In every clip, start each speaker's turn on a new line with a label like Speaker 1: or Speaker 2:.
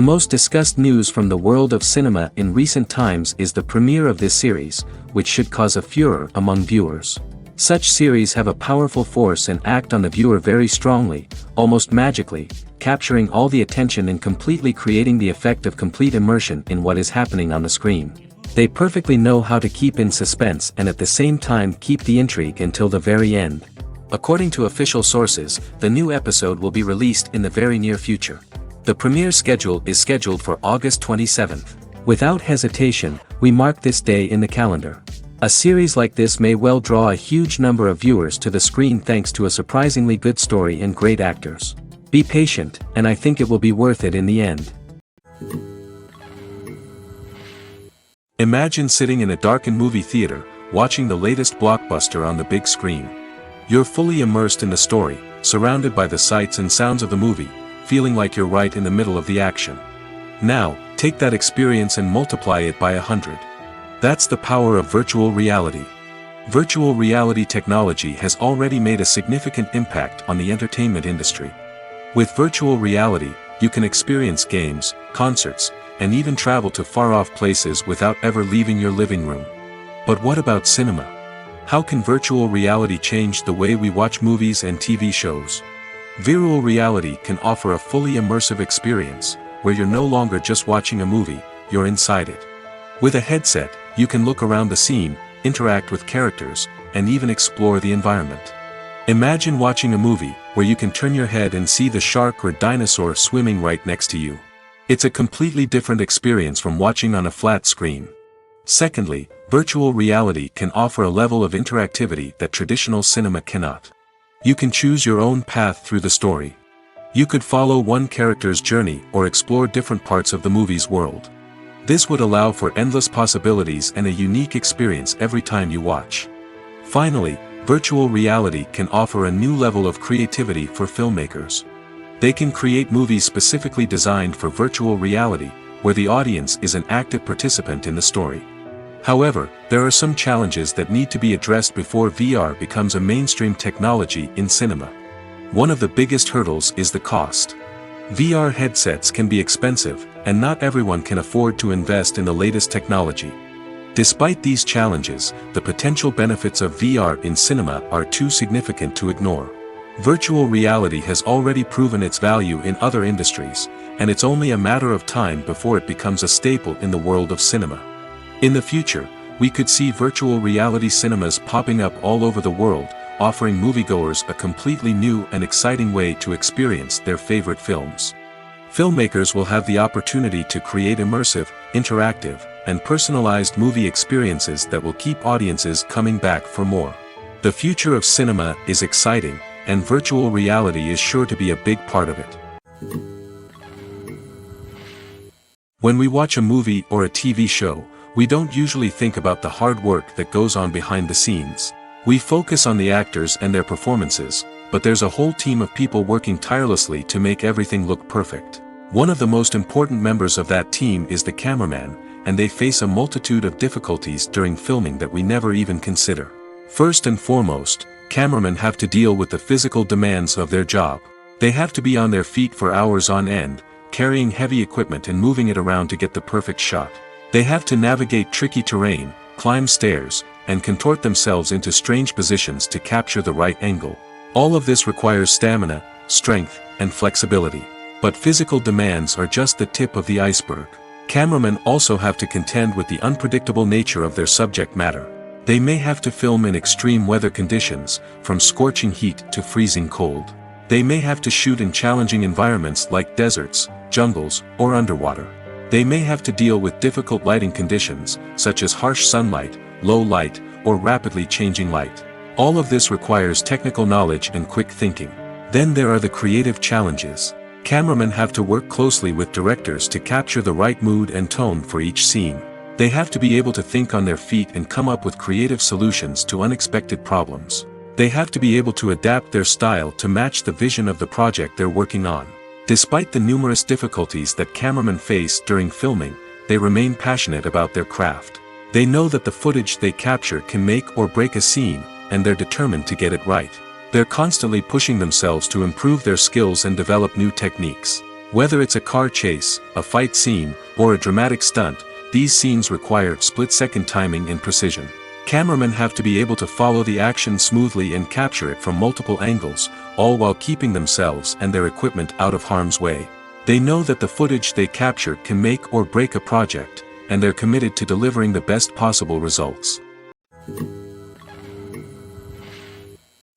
Speaker 1: most discussed news from the world of cinema in recent times is the premiere of this series, which should cause a furor among viewers. Such series have a powerful force and act on the viewer very strongly, almost magically, capturing all the attention and completely creating the effect of complete immersion in what is happening on the screen. They perfectly know how to keep in suspense and at the same time keep the intrigue until the very end. According to official sources, the new episode will be released in the very near future. The premiere schedule is scheduled for August 27th. Without hesitation, we mark this day in the calendar. A series like this may well draw a huge number of viewers to the screen thanks to a surprisingly good story and great actors. Be patient, and I think it will be worth it in the end.
Speaker 2: Imagine sitting in a darkened movie theater, watching the latest blockbuster on the big screen. You're fully immersed in the story, surrounded by the sights and sounds of the movie, feeling like you're right in the middle of the action. Now, take that experience and multiply it by 100. That's the power of virtual reality. Virtual reality technology has already made a significant impact on the entertainment industry. With virtual reality, you can experience games, concerts, and even travel to far-off places without ever leaving your living room. But what about cinema? How can virtual reality change the way we watch movies and TV shows? Virtual reality can offer a fully immersive experience, where you're no longer just watching a movie, you're inside it. With a headset, you can look around the scene, interact with characters, and even explore the environment. Imagine watching a movie, where you can turn your head and see the shark or dinosaur swimming right next to you. It's a completely different experience from watching on a flat screen. Secondly, virtual reality can offer a level of interactivity that traditional cinema cannot. You can choose your own path through the story. You could follow one character's journey or explore different parts of the movie's world. This would allow for endless possibilities and a unique experience every time you watch. Finally, virtual reality can offer a new level of creativity for filmmakers. They can create movies specifically designed for virtual reality, where the audience is an active participant in the story. However, there are some challenges that need to be addressed before VR becomes a mainstream technology in cinema. One of the biggest hurdles is the cost. VR headsets can be expensive, and not everyone can afford to invest in the latest technology. Despite these challenges, the potential benefits of VR in cinema are too significant to ignore. Virtual reality has already proven its value in other industries, and it's only a matter of time before it becomes a staple in the world of cinema. In the future, we could see virtual reality cinemas popping up all over the world, offering moviegoers a completely new and exciting way to experience their favorite films. Filmmakers will have the opportunity to create immersive, interactive, and personalized movie experiences that will keep audiences coming back for more. The future of cinema is exciting, and virtual reality is sure to be a big part of it. When we watch a movie or a TV show, we don't usually think about the hard work that goes on behind the scenes. We focus on the actors and their performances, but there's a whole team of people working tirelessly to make everything look perfect. One of the most important members of that team is the cameraman, and they face a multitude of difficulties during filming that we never even consider. First and foremost, cameramen have to deal with the physical demands of their job. They have to be on their feet for hours on end, carrying heavy equipment and moving it around to get the perfect shot. They have to navigate tricky terrain, climb stairs, and contort themselves into strange positions to capture the right angle. All of this requires stamina, strength, and flexibility. But physical demands are just the tip of the iceberg. Cameramen also have to contend with the unpredictable nature of their subject matter. They may have to film in extreme weather conditions, from scorching heat to freezing cold. They may have to shoot in challenging environments like deserts, jungles, or underwater. They may have to deal with difficult lighting conditions, such as harsh sunlight, low light, or rapidly changing light. All of this requires technical knowledge and quick thinking. Then there are the creative challenges. Cameramen have to work closely with directors to capture the right mood and tone for each scene. They have to be able to think on their feet and come up with creative solutions to unexpected problems. They have to be able to adapt their style to match the vision of the project they're working on. Despite the numerous difficulties that cameramen face during filming, they remain passionate about their craft. They know that the footage they capture can make or break a scene, and they're determined to get it right. They're constantly pushing themselves to improve their skills and develop new techniques. Whether it's a car chase, a fight scene, or a dramatic stunt, these scenes require split-second timing and precision. Cameramen have to be able to follow the action smoothly and capture it from multiple angles, all while keeping themselves and their equipment out of harm's way. They know that the footage they capture can make or break a project, and they're committed to delivering the best possible results.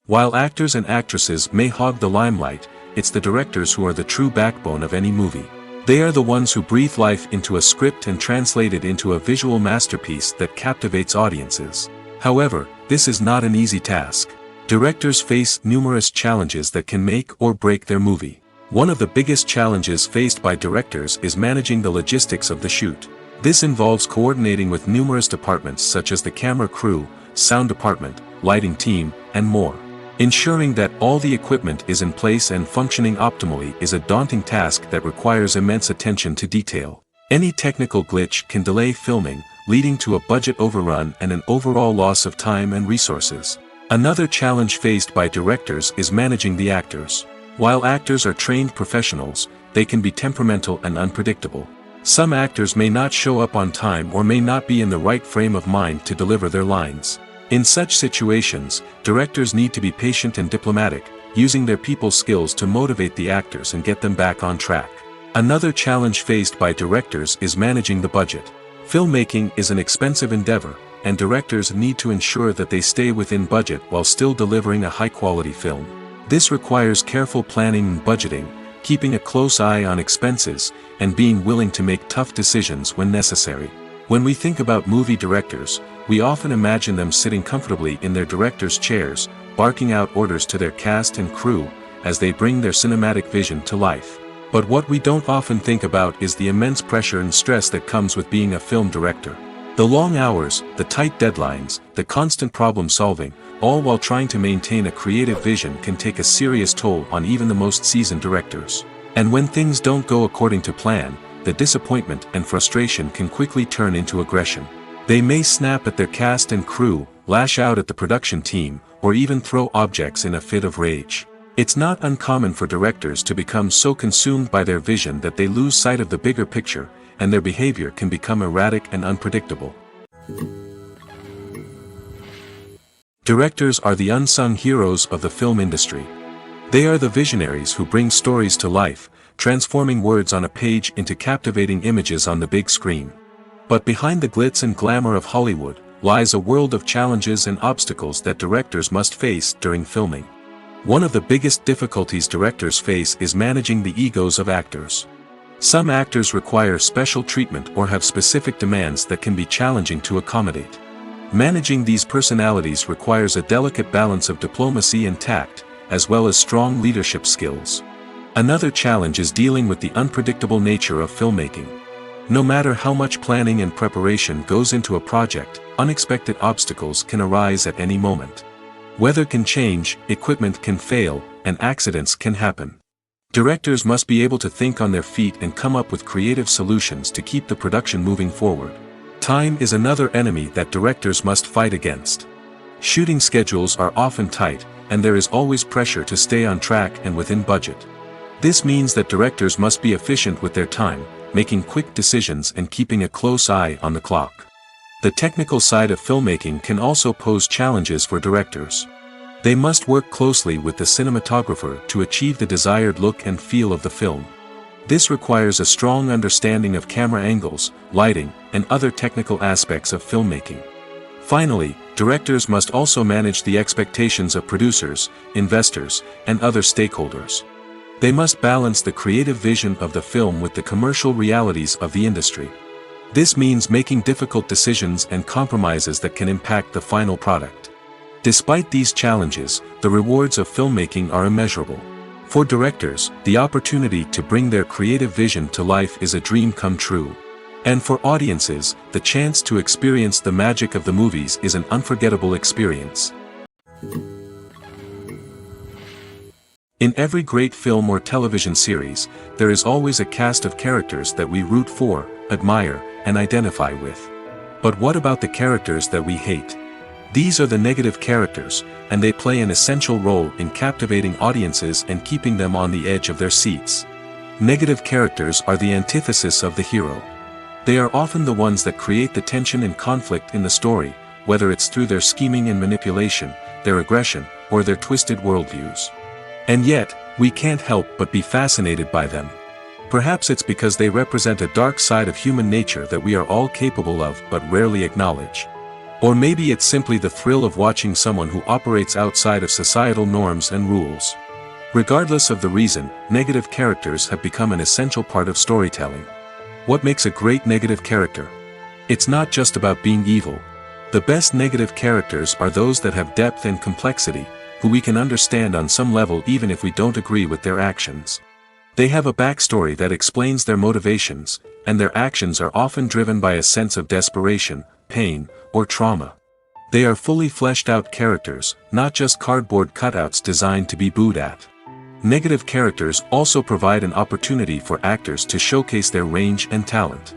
Speaker 2: While actors and actresses may hog the limelight, it's the directors who are the true backbone of any movie. They are the ones who breathe life into a script and translate it into a visual masterpiece that captivates audiences. However, this is not an easy task. Directors face numerous challenges that can make or break their movie. One of the biggest challenges faced by directors is managing the logistics of the shoot. This involves coordinating with numerous departments such as the camera crew, sound department, lighting team, and more. Ensuring that all the equipment is in place and functioning optimally is a daunting task that requires immense attention to detail. Any technical glitch can delay filming, leading to a budget overrun and an overall loss of time and resources. Another challenge faced by directors is managing the actors. While actors are trained professionals, they can be temperamental and unpredictable. Some actors may not show up on time or may not be in the right frame of mind to deliver their lines. In such situations, directors need to be patient and diplomatic, using their people skills to motivate the actors and get them back on track. Another challenge faced by directors is managing the budget. Filmmaking is an expensive endeavor, and directors need to ensure that they stay within budget while still delivering a high-quality film. This requires careful planning and budgeting, keeping a close eye on expenses, and being willing to make tough decisions when necessary. When we think about movie directors, we often imagine them sitting comfortably in their director's chairs, barking out orders to their cast and crew, as they bring their cinematic vision to life. But what we don't often think about is the immense pressure and stress that comes with being a film director. The long hours, the tight deadlines, the constant problem solving, all while trying to maintain a creative vision can take a serious toll on even the most seasoned directors. And when things don't go according to plan, the disappointment and frustration can quickly turn into aggression. They may snap at their cast and crew, lash out at the production team, or even throw objects in a fit of rage. It's not uncommon for directors to become so consumed by their vision that they lose sight of the bigger picture, and their behavior can become erratic and unpredictable. Directors are the unsung heroes of the film industry. They are the visionaries who bring stories to life, transforming words on a page into captivating images on the big screen. But behind the glitz and glamour of Hollywood, lies a world of challenges and obstacles that directors must face during filming. One of the biggest difficulties directors face is managing the egos of actors. Some actors require special treatment or have specific demands that can be challenging to accommodate. Managing these personalities requires a delicate balance of diplomacy and tact, as well as strong leadership skills. Another challenge is dealing with the unpredictable nature of filmmaking. No matter how much planning and preparation goes into a project, unexpected obstacles can arise at any moment. Weather can change, equipment can fail, and accidents can happen. Directors must be able to think on their feet and come up with creative solutions to keep the production moving forward. Time is another enemy that directors must fight against. Shooting schedules are often tight, and there is always pressure to stay on track and within budget. This means that directors must be efficient with their time, making quick decisions and keeping a close eye on the clock. The technical side of filmmaking can also pose challenges for directors. They must work closely with the cinematographer to achieve the desired look and feel of the film. This requires a strong understanding of camera angles, lighting, and other technical aspects of filmmaking. Finally, directors must also manage the expectations of producers, investors, and other stakeholders. They must balance the creative vision of the film with the commercial realities of the industry. This means making difficult decisions and compromises that can impact the final product. Despite these challenges, the rewards of filmmaking are immeasurable. For directors, the opportunity to bring their creative vision to life is a dream come true. And for audiences, the chance to experience the magic of the movies is an unforgettable experience. In every great film or television series, there is always a cast of characters that we root for, admire, and identify with. But what about the characters that we hate? These are the negative characters, and they play an essential role in captivating audiences and keeping them on the edge of their seats. Negative characters are the antithesis of the hero. They are often the ones that create the tension and conflict in the story, whether it's through their scheming and manipulation, their aggression, or their twisted worldviews. And yet, we can't help but be fascinated by them. Perhaps it's because they represent a dark side of human nature that we are all capable of but rarely acknowledge. Or maybe it's simply the thrill of watching someone who operates outside of societal norms and rules. Regardless of the reason, negative characters have become an essential part of storytelling. What makes a great negative character? It's not just about being evil. The best negative characters are those that have depth and complexity, who we can understand on some level even if we don't agree with their actions. They have a backstory that explains their motivations, and their actions are often driven by a sense of desperation, pain, or trauma. They are fully fleshed out characters, not just cardboard cutouts designed to be booed at. Negative characters also provide an opportunity for actors to showcase their range and talent.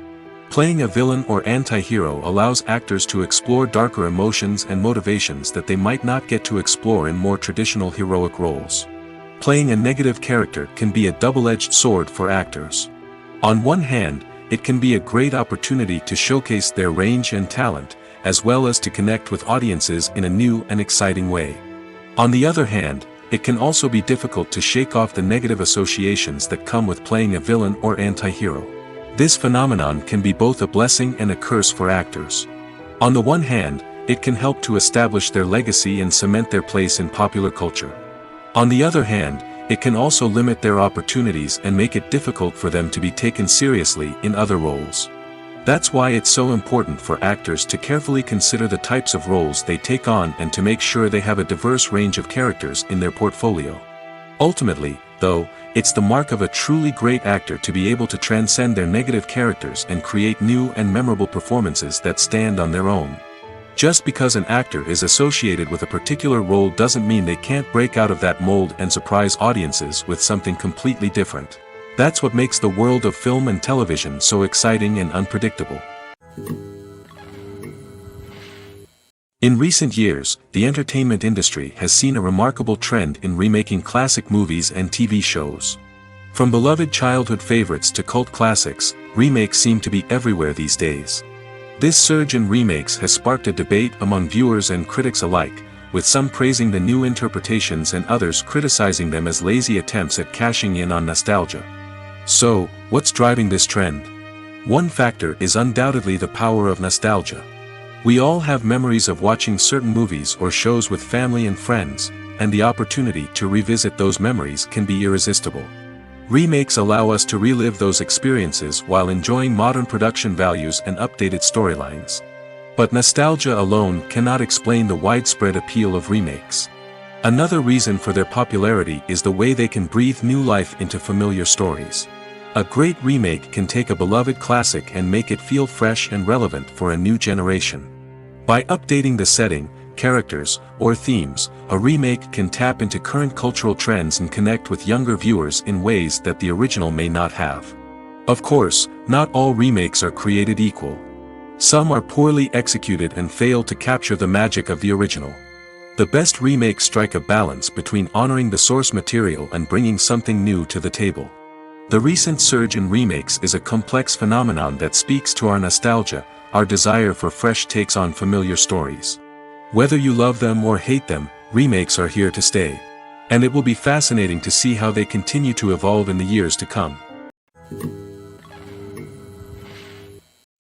Speaker 2: Playing a villain or anti-hero allows actors to explore darker emotions and motivations that they might not get to explore in more traditional heroic roles. Playing a negative character can be a double-edged sword for actors. On one hand, it can be a great opportunity to showcase their range and talent, as well as to connect with audiences in a new and exciting way. On the other hand, it can also be difficult to shake off the negative associations that come with playing a villain or anti-hero. This phenomenon can be both a blessing and a curse for actors. On the one hand, it can help to establish their legacy and cement their place in popular culture. On the other hand, it can also limit their opportunities and make it difficult for them to be taken seriously in other roles. That's why it's so important for actors to carefully consider the types of roles they take on and to make sure they have a diverse range of characters in their portfolio. Ultimately, though, it's the mark of a truly great actor to be able to transcend their negative characters and create new and memorable performances that stand on their own. Just because an actor is associated with a particular role doesn't mean they can't break out of that mold and surprise audiences with something completely different. That's what makes the world of film and television so exciting and unpredictable. In recent years, the entertainment industry has seen a remarkable trend in remaking classic movies and TV shows. From beloved childhood favorites to cult classics, remakes seem to be everywhere these days. This surge in remakes has sparked a debate among viewers and critics alike, with some praising the new interpretations and others criticizing them as lazy attempts at cashing in on nostalgia. So, what's driving this trend? One factor is undoubtedly the power of nostalgia. We all have memories of watching certain movies or shows with family and friends, and the opportunity to revisit those memories can be irresistible. Remakes allow us to relive those experiences while enjoying modern production values and updated storylines. But nostalgia alone cannot explain the widespread appeal of remakes. Another reason for their popularity is the way they can breathe new life into familiar stories. A great remake can take a beloved classic and make it feel fresh and relevant for a new generation. By updating the setting, characters, or themes, a remake can tap into current cultural trends and connect with younger viewers in ways that the original may not have. Of course, not all remakes are created equal. Some are poorly executed and fail to capture the magic of the original. The best remakes strike a balance between honoring the source material and bringing something new to the table. The recent surge in remakes is a complex phenomenon that speaks to our nostalgia, our desire for fresh takes on familiar stories. Whether you love them or hate them, remakes are here to stay. And it will be fascinating to see how they continue to evolve in the years to come.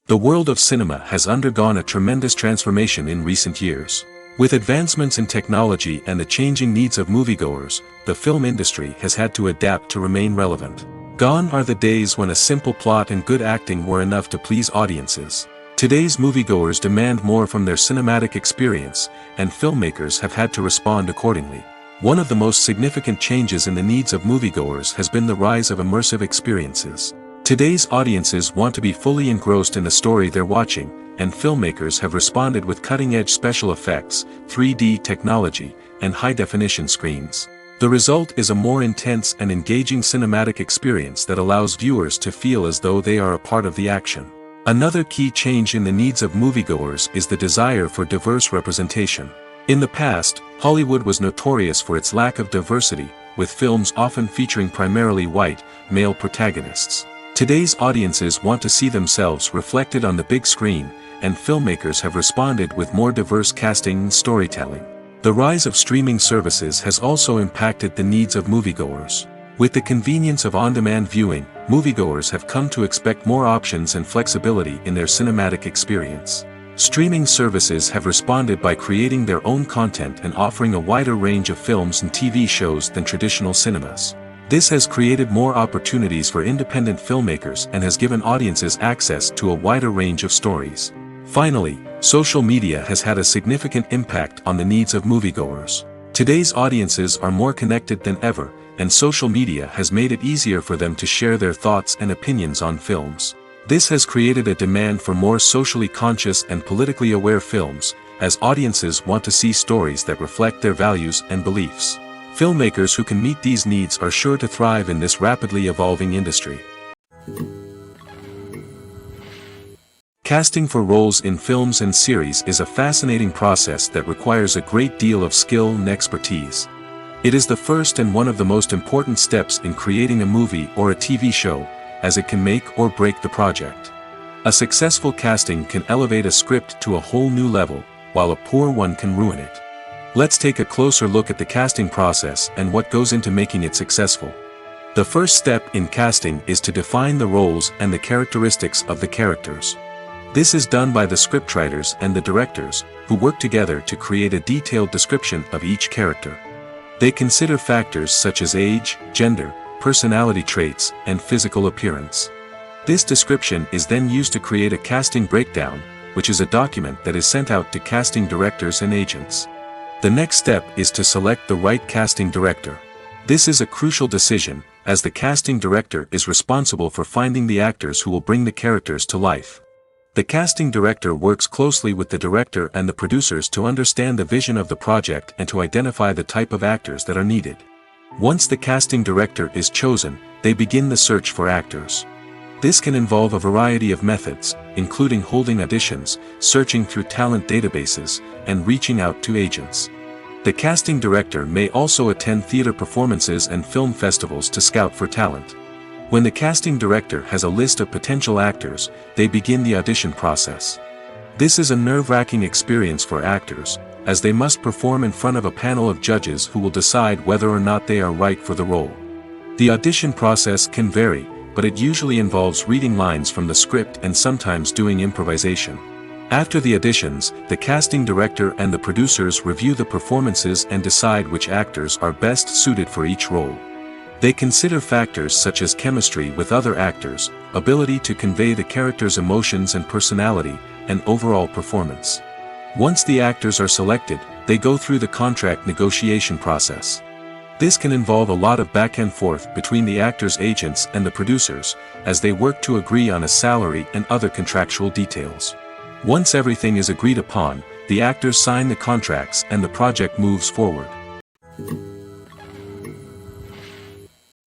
Speaker 2: The world of cinema has undergone a tremendous transformation in recent years. With advancements in technology and the changing needs of moviegoers, the film industry has had to adapt to remain relevant. Gone are the days when a simple plot and good acting were enough to please audiences. Today's moviegoers demand more from their cinematic experience, and filmmakers have had to respond accordingly. One of the most significant changes in the needs of moviegoers has been the rise of immersive experiences. Today's audiences want to be fully engrossed in the story they're watching, and filmmakers have responded with cutting-edge special effects, 3D technology, and high-definition screens. The result is a more intense and engaging cinematic experience that allows viewers to feel as though they are a part of the action. Another key change in the needs of moviegoers is the desire for diverse representation. In the past, Hollywood was notorious for its lack of diversity, with films often featuring primarily white, male protagonists. Today's audiences want to see themselves reflected on the big screen, and filmmakers have responded with more diverse casting and storytelling. The rise of streaming services has also impacted the needs of moviegoers. With the convenience of on-demand viewing, moviegoers have come to expect more options and flexibility in their cinematic experience. Streaming services have responded by creating their own content and offering a wider range of films and TV shows than traditional cinemas. This has created more opportunities for independent filmmakers and has given audiences access to a wider range of stories. Finally, social media has had a significant impact on the needs of moviegoers. Today's audiences are more connected than ever, and social media has made it easier for them to share their thoughts and opinions on films. This has created a demand for more socially conscious and politically aware films, as audiences want to see stories that reflect their values and beliefs. Filmmakers who can meet these needs are sure to thrive in this rapidly evolving industry. Casting for roles in films and series is a fascinating process that requires a great deal of skill and expertise. It is the first and one of the most important steps in creating a movie or a TV show, as it can make or break the project. A successful casting can elevate a script to a whole new level, while a poor one can ruin it. Let's take a closer look at the casting process and what goes into making it successful. The first step in casting is to define the roles and the characteristics of the characters. This is done by the scriptwriters and the directors, who work together to create a detailed description of each character. They consider factors such as age, gender, personality traits, and physical appearance. This description is then used to create a casting breakdown, which is a document that is sent out to casting directors and agents. The next step is to select the right casting director. This is a crucial decision, as the casting director is responsible for finding the actors who will bring the characters to life. The casting director works closely with the director and the producers to understand the vision of the project and to identify the type of actors that are needed. Once the casting director is chosen, they begin the search for actors. This can involve a variety of methods, including holding auditions, searching through talent databases, and reaching out to agents. The casting director may also attend theater performances and film festivals to scout for talent. When the casting director has a list of potential actors, they begin the audition process. This is a nerve-wracking experience for actors, as they must perform in front of a panel of judges who will decide whether or not they are right for the role. The audition process can vary, but it usually involves reading lines from the script and sometimes doing improvisation. After the auditions, the casting director and the producers review the performances and decide which actors are best suited for each role. They consider factors such as chemistry with other actors, ability to convey the character's emotions and personality, and overall performance. Once the actors are selected, they go through the contract negotiation process. This can involve a lot of back and forth between the actors' agents and the producers, as they work to agree on a salary and other contractual details. Once everything is agreed upon, the actors sign the contracts and the project moves forward.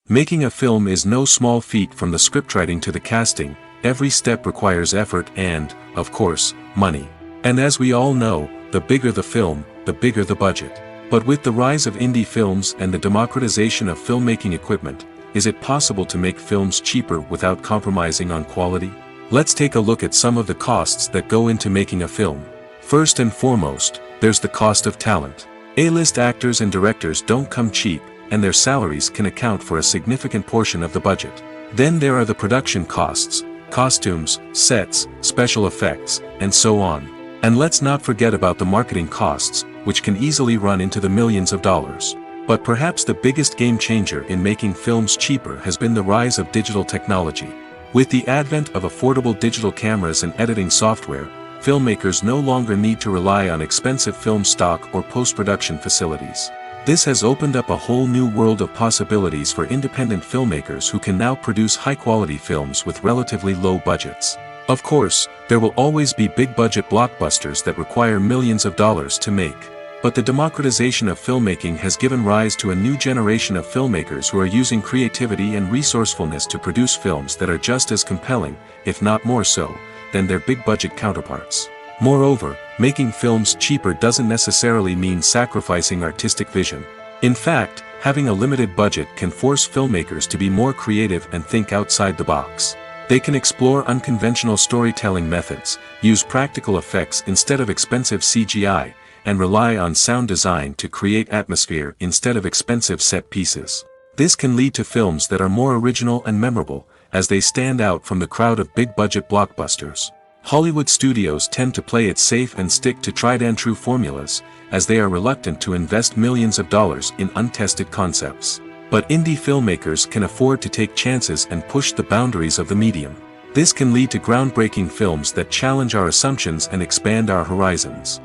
Speaker 2: Making a film is no small feat. From the scriptwriting to the casting, every step requires effort and, of course, money. And as we all know, the bigger the film, the bigger the budget. But with the rise of indie films and the democratization of filmmaking equipment, is it possible to make films cheaper without compromising on quality? Let's take a look at some of the costs that go into making a film. First and foremost, there's the cost of talent. A-list actors and directors don't come cheap, and their salaries can account for a significant portion of the budget. Then there are the production costs, costumes, sets, special effects, and so on. And let's not forget about the marketing costs, which can easily run into the millions of dollars. But perhaps the biggest game changer in making films cheaper has been the rise of digital technology. With the advent of affordable digital cameras and editing software, filmmakers no longer need to rely on expensive film stock or post-production facilities. This has opened up a whole new world of possibilities for independent filmmakers who can now produce high-quality films with relatively low budgets. Of course, there will always be big-budget blockbusters that require millions of dollars to make. But the democratization of filmmaking has given rise to a new generation of filmmakers who are using creativity and resourcefulness to produce films that are just as compelling, if not more so, than their big-budget counterparts. Moreover, making films cheaper doesn't necessarily mean sacrificing artistic vision. In fact, Having a limited budget can force filmmakers to be more creative and think outside the box. They can explore unconventional storytelling methods, use practical effects instead of expensive CGI, and rely on sound design to create atmosphere instead of expensive set pieces. This can lead to films that are more original and memorable, as they stand out from the crowd of big-budget blockbusters. Hollywood studios tend to play it safe and stick to tried-and-true formulas, as they are reluctant to invest millions of dollars in untested concepts. But indie filmmakers can afford to take chances and push the boundaries of the medium. This can lead to groundbreaking films that challenge our assumptions and expand our horizons.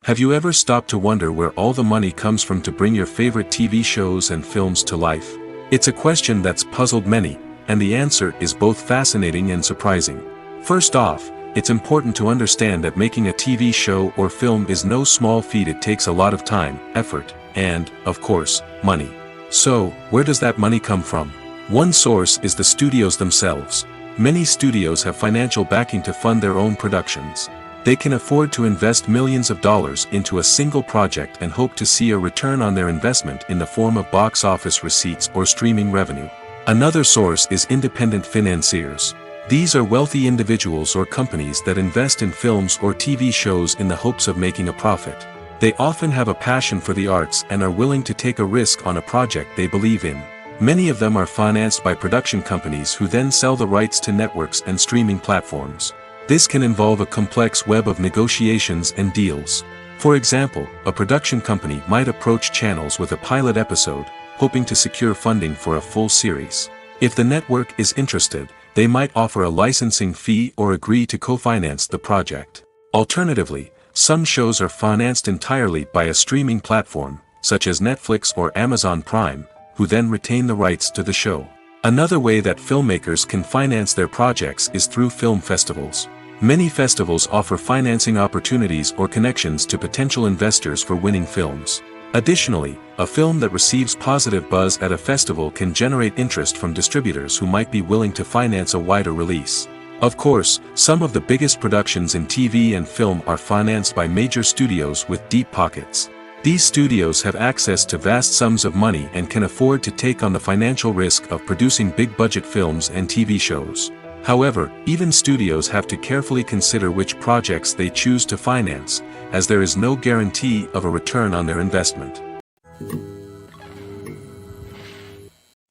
Speaker 2: Have you ever stopped to wonder where all the money comes from to bring your favorite TV shows and films to life? It's a question that's puzzled many, and the answer is both fascinating and surprising. First off, it's important to understand that making a TV show or film is no small feat. It takes a lot of time, effort, and, of course, money. So, where does that money come from? One source is the studios themselves. Many studios have financial backing to fund their own productions. They can afford to invest millions of dollars into a single project and hope to see a return on their investment in the form of box office receipts or streaming revenue. Another source is independent financiers. These are wealthy individuals or companies that invest in films or TV shows in the hopes of making a profit. They often have a passion for the arts and are willing to take a risk on a project they believe in. Many of them are financed by production companies who then sell the rights to networks and streaming platforms. This can involve a complex web of negotiations and deals. For example, a production company might approach channels with a pilot episode, hoping to secure funding for a full series. If the network is interested, they might offer a licensing fee or agree to co-finance the project. Alternatively, some shows are financed entirely by a streaming platform, such as Netflix or Amazon Prime, who then retain the rights to the show. Another way that filmmakers can finance their projects is through film festivals. Many festivals offer financing opportunities or connections to potential investors for winning films. Additionally, a film that receives positive buzz at a festival can generate interest from distributors who might be willing to finance a wider release. Of course, some of the biggest productions in TV and film are financed by major studios with deep pockets. These studios have access to vast sums of money and can afford to take on the financial risk of producing big-budget films and TV shows. However, even studios have to carefully consider which projects they choose to finance, as there is no guarantee of a return on their investment.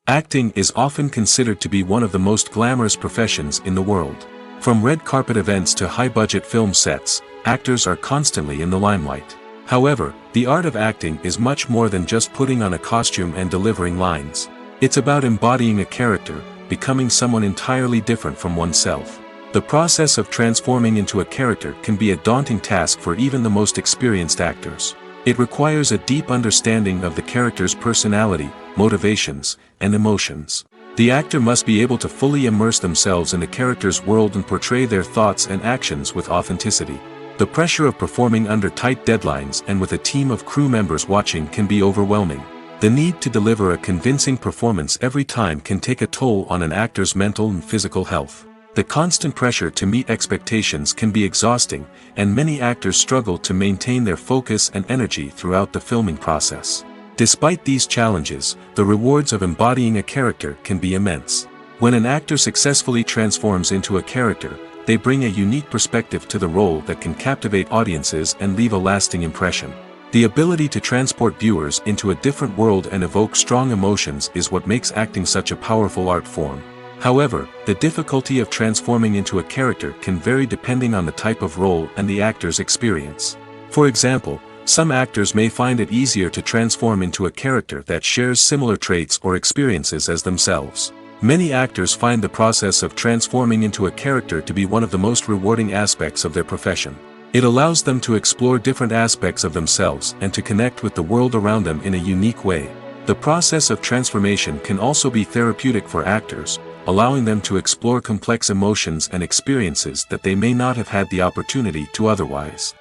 Speaker 2: Acting is often considered to be one of the most glamorous professions in the world. From red carpet events to high-budget film sets, actors are constantly in the limelight. However, the art of acting is much more than just putting on a costume and delivering lines. It's about embodying a character, becoming someone entirely different from oneself. The process of transforming into a character can be a daunting task for even the most experienced actors. It requires a deep understanding of the character's personality, motivations, and emotions. The actor must be able to fully immerse themselves in the character's world and portray their thoughts and actions with authenticity. The pressure of performing under tight deadlines and with a team of crew members watching can be overwhelming. The need to deliver a convincing performance every time can take a toll on an actor's mental and physical health. The constant pressure to meet expectations can be exhausting, and many actors struggle to maintain their focus and energy throughout the filming process. Despite these challenges, the rewards of embodying a character can be immense. When an actor successfully transforms into a character, they bring a unique perspective to the role that can captivate audiences and leave a lasting impression. The ability to transport viewers into a different world and evoke strong emotions is what makes acting such a powerful art form. However, the difficulty of transforming into a character can vary depending on the type of role and the actor's experience. For example, some actors may find it easier to transform into a character that shares similar traits or experiences as themselves. Many actors find the process of transforming into a character to be one of the most rewarding aspects of their profession. It allows them to explore different aspects of themselves and to connect with the world around them in a unique way. The process of transformation can also be therapeutic for actors, allowing them to explore complex emotions and experiences that they may not have had the opportunity to otherwise.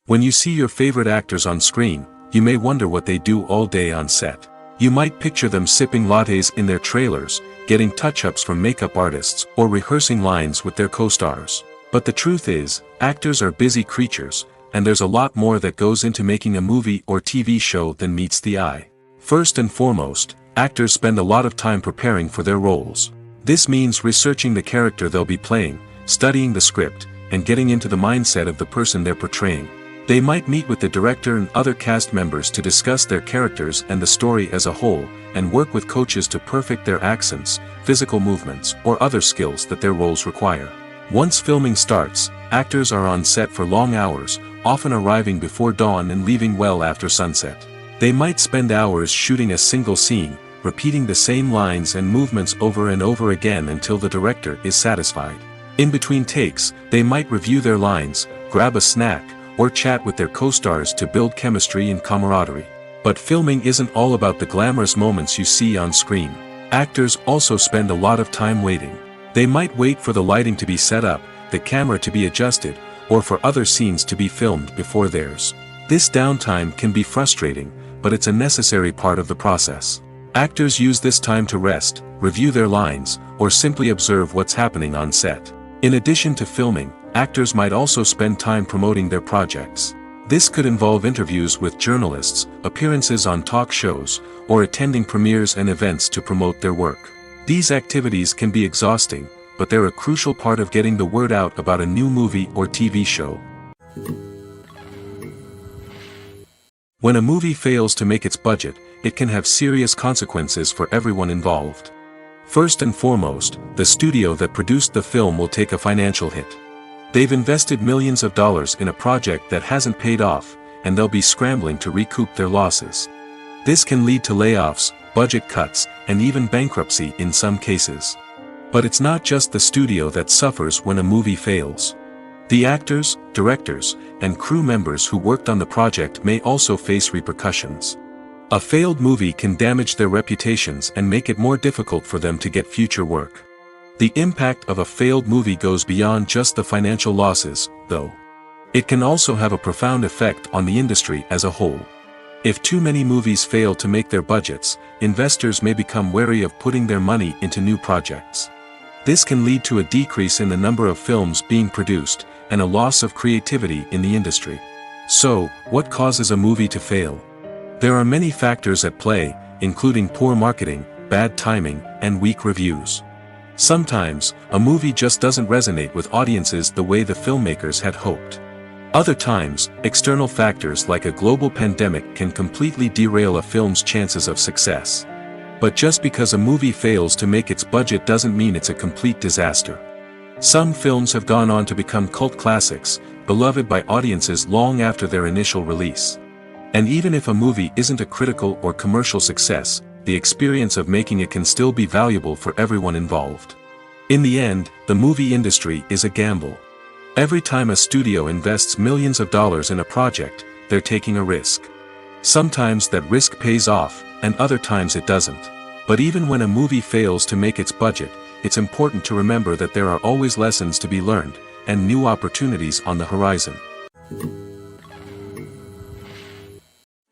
Speaker 2: When you see your favorite actors on screen, you may wonder what they do all day on set. You might picture them sipping lattes in their trailers, getting touch-ups from makeup artists, or rehearsing lines with their co-stars. But the truth is, actors are busy creatures, and there's a lot more that goes into making a movie or TV show than meets the eye. First and foremost, actors spend a lot of time preparing for their roles. This means researching the character they'll be playing, studying the script, and getting into the mindset of the person they're portraying. They might meet with the director and other cast members to discuss their characters and the story as a whole, and work with coaches to perfect their accents, physical movements, or other skills that their roles require. Once filming starts, actors are on set for long hours, often arriving before dawn and leaving well after sunset. They might spend hours shooting a single scene, repeating the same lines and movements over and over again until the director is satisfied. In between takes, they might review their lines, grab a snack, or chat with their co-stars to build chemistry and camaraderie. But filming isn't all about the glamorous moments you see on screen. Actors also spend a lot of time waiting. They might wait for the lighting to be set up, the camera to be adjusted, or for other scenes to be filmed before theirs. This downtime can be frustrating, but it's a necessary part of the process. Actors use this time to rest, review their lines, or simply observe what's happening on set. In addition to filming, actors might also spend time promoting their projects. This could involve interviews with journalists, appearances on talk shows, or attending premieres and events to promote their work. These activities can be exhausting, but they're a crucial part of getting the word out about a new movie or TV show. When a movie fails to make its budget, it can have serious consequences for everyone involved. First and foremost, the studio that produced the film will take a financial hit. They've invested millions of dollars in a project that hasn't paid off, and they'll be scrambling to recoup their losses. This can lead to layoffs, budget cuts, and even bankruptcy in some cases. But it's not just the studio that suffers when a movie fails. The actors, directors, and crew members who worked on the project may also face repercussions. A failed movie can damage their reputations and make it more difficult for them to get future work. The impact of a failed movie goes beyond just the financial losses, though. It can also have a profound effect on the industry as a whole. If too many movies fail to make their budgets, investors may become wary of putting their money into new projects. This can lead to a decrease in the number of films being produced, and a loss of creativity in the industry. So, what causes a movie to fail? There are many factors at play, including poor marketing, bad timing, and weak reviews. Sometimes, a movie just doesn't resonate with audiences the way the filmmakers had hoped. Other times, external factors like a global pandemic can completely derail a film's chances of success. But just because a movie fails to make its budget doesn't mean it's a complete disaster. Some films have gone on to become cult classics, beloved by audiences long after their initial release. And even if a movie isn't a critical or commercial success, the experience of making it can still be valuable for everyone involved. In the end, the movie industry is a gamble. Every time a studio invests millions of dollars in a project, they're taking a risk. Sometimes that risk pays off, and other times it doesn't. But even when a movie fails to make its budget, it's important to remember that there are always lessons to be learned, and new opportunities on the horizon.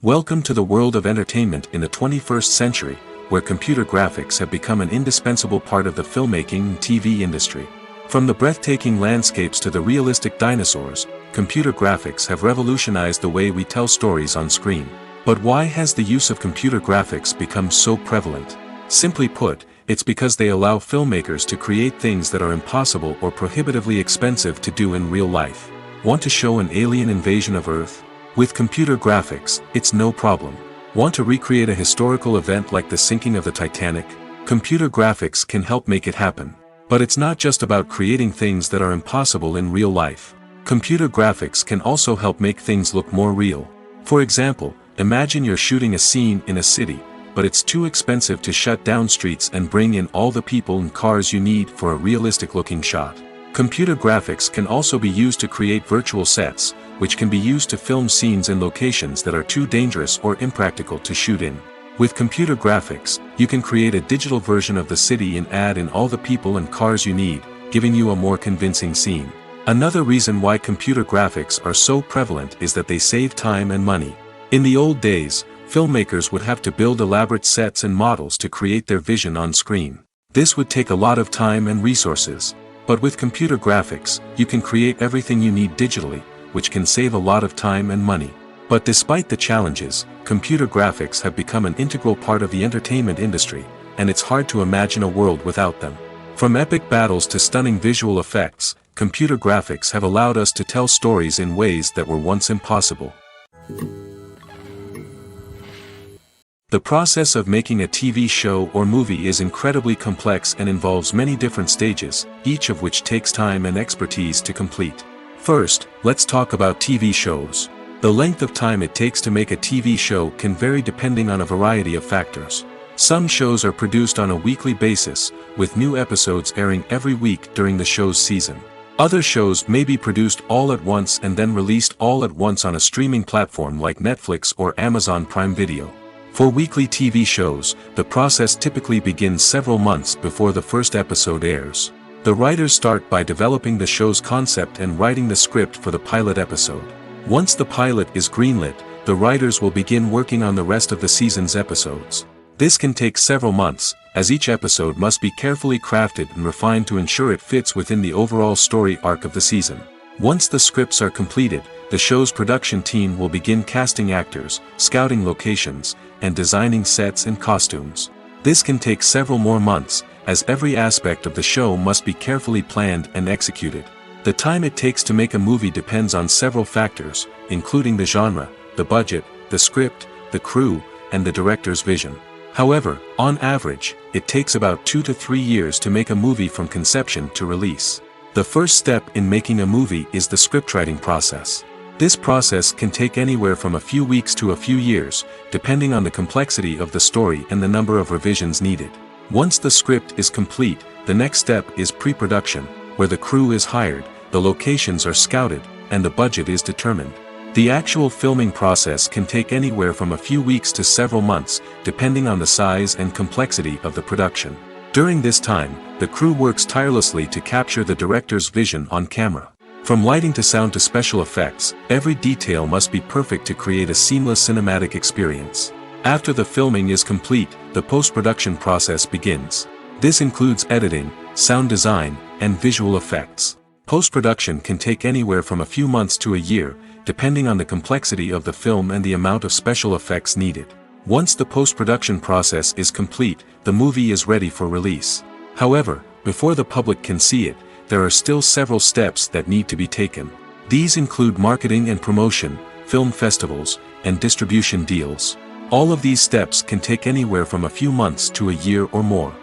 Speaker 2: Welcome to the world of entertainment in the 21st century, where computer graphics have become an indispensable part of the filmmaking and TV industry. From the breathtaking landscapes to the realistic dinosaurs, computer graphics have revolutionized the way we tell stories on screen. But why has the use of computer graphics become so prevalent? Simply put, it's because they allow filmmakers to create things that are impossible or prohibitively expensive to do in real life. Want to show an alien invasion of Earth? With computer graphics, it's no problem. Want to recreate a historical event like the sinking of the Titanic? Computer graphics can help make it happen. But it's not just about creating things that are impossible in real life. Computer graphics can also help make things look more real. For example, imagine you're shooting a scene in a city, but it's too expensive to shut down streets and bring in all the people and cars you need for a realistic-looking shot. Computer graphics can also be used to create virtual sets, which can be used to film scenes in locations that are too dangerous or impractical to shoot in. With computer graphics, you can create a digital version of the city and add in all the people and cars you need, giving you a more convincing scene. Another reason why computer graphics are so prevalent is that they save time and money. In the old days, filmmakers would have to build elaborate sets and models to create their vision on screen. This would take a lot of time and resources. But with computer graphics, you can create everything you need digitally, which can save a lot of time and money. But despite the challenges, computer graphics have become an integral part of the entertainment industry, and it's hard to imagine a world without them. From epic battles to stunning visual effects, computer graphics have allowed us to tell stories in ways that were once impossible. The process of making a TV show or movie is incredibly complex and involves many different stages, each of which takes time and expertise to complete. First, let's talk about TV shows. The length of time it takes to make a TV show can vary depending on a variety of factors. Some shows are produced on a weekly basis, with new episodes airing every week during the show's season. Other shows may be produced all at once and then released all at once on a streaming platform like Netflix or Amazon Prime Video. For weekly TV shows, the process typically begins several months before the first episode airs. The writers start by developing the show's concept and writing the script for the pilot episode. Once the pilot is greenlit, the writers will begin working on the rest of the season's episodes. This can take several months, as each episode must be carefully crafted and refined to ensure it fits within the overall story arc of the season. Once the scripts are completed, the show's production team will begin casting actors, scouting locations, and designing sets and costumes. This can take several more months, as every aspect of the show must be carefully planned and executed. The time it takes to make a movie depends on several factors, including the genre, the budget, the script, the crew, and the director's vision. However, on average, it takes about 2 to 3 years to make a movie from conception to release. The first step in making a movie is the scriptwriting process. This process can take anywhere from a few weeks to a few years, depending on the complexity of the story and the number of revisions needed. Once the script is complete, the next step is pre-production, where the crew is hired, the locations are scouted, and the budget is determined. The actual filming process can take anywhere from a few weeks to several months, depending on the size and complexity of the production. During this time, the crew works tirelessly to capture the director's vision on camera. From lighting to sound to special effects, every detail must be perfect to create a seamless cinematic experience. After the filming is complete, the post-production process begins. This includes editing, sound design, and visual effects. Post-production can take anywhere from a few months to a year, depending on the complexity of the film and the amount of special effects needed. Once the post-production process is complete, the movie is ready for release. However, before the public can see it, there are still several steps that need to be taken. These include marketing and promotion, film festivals, and distribution deals. All of these steps can take anywhere from a few months to a year or more.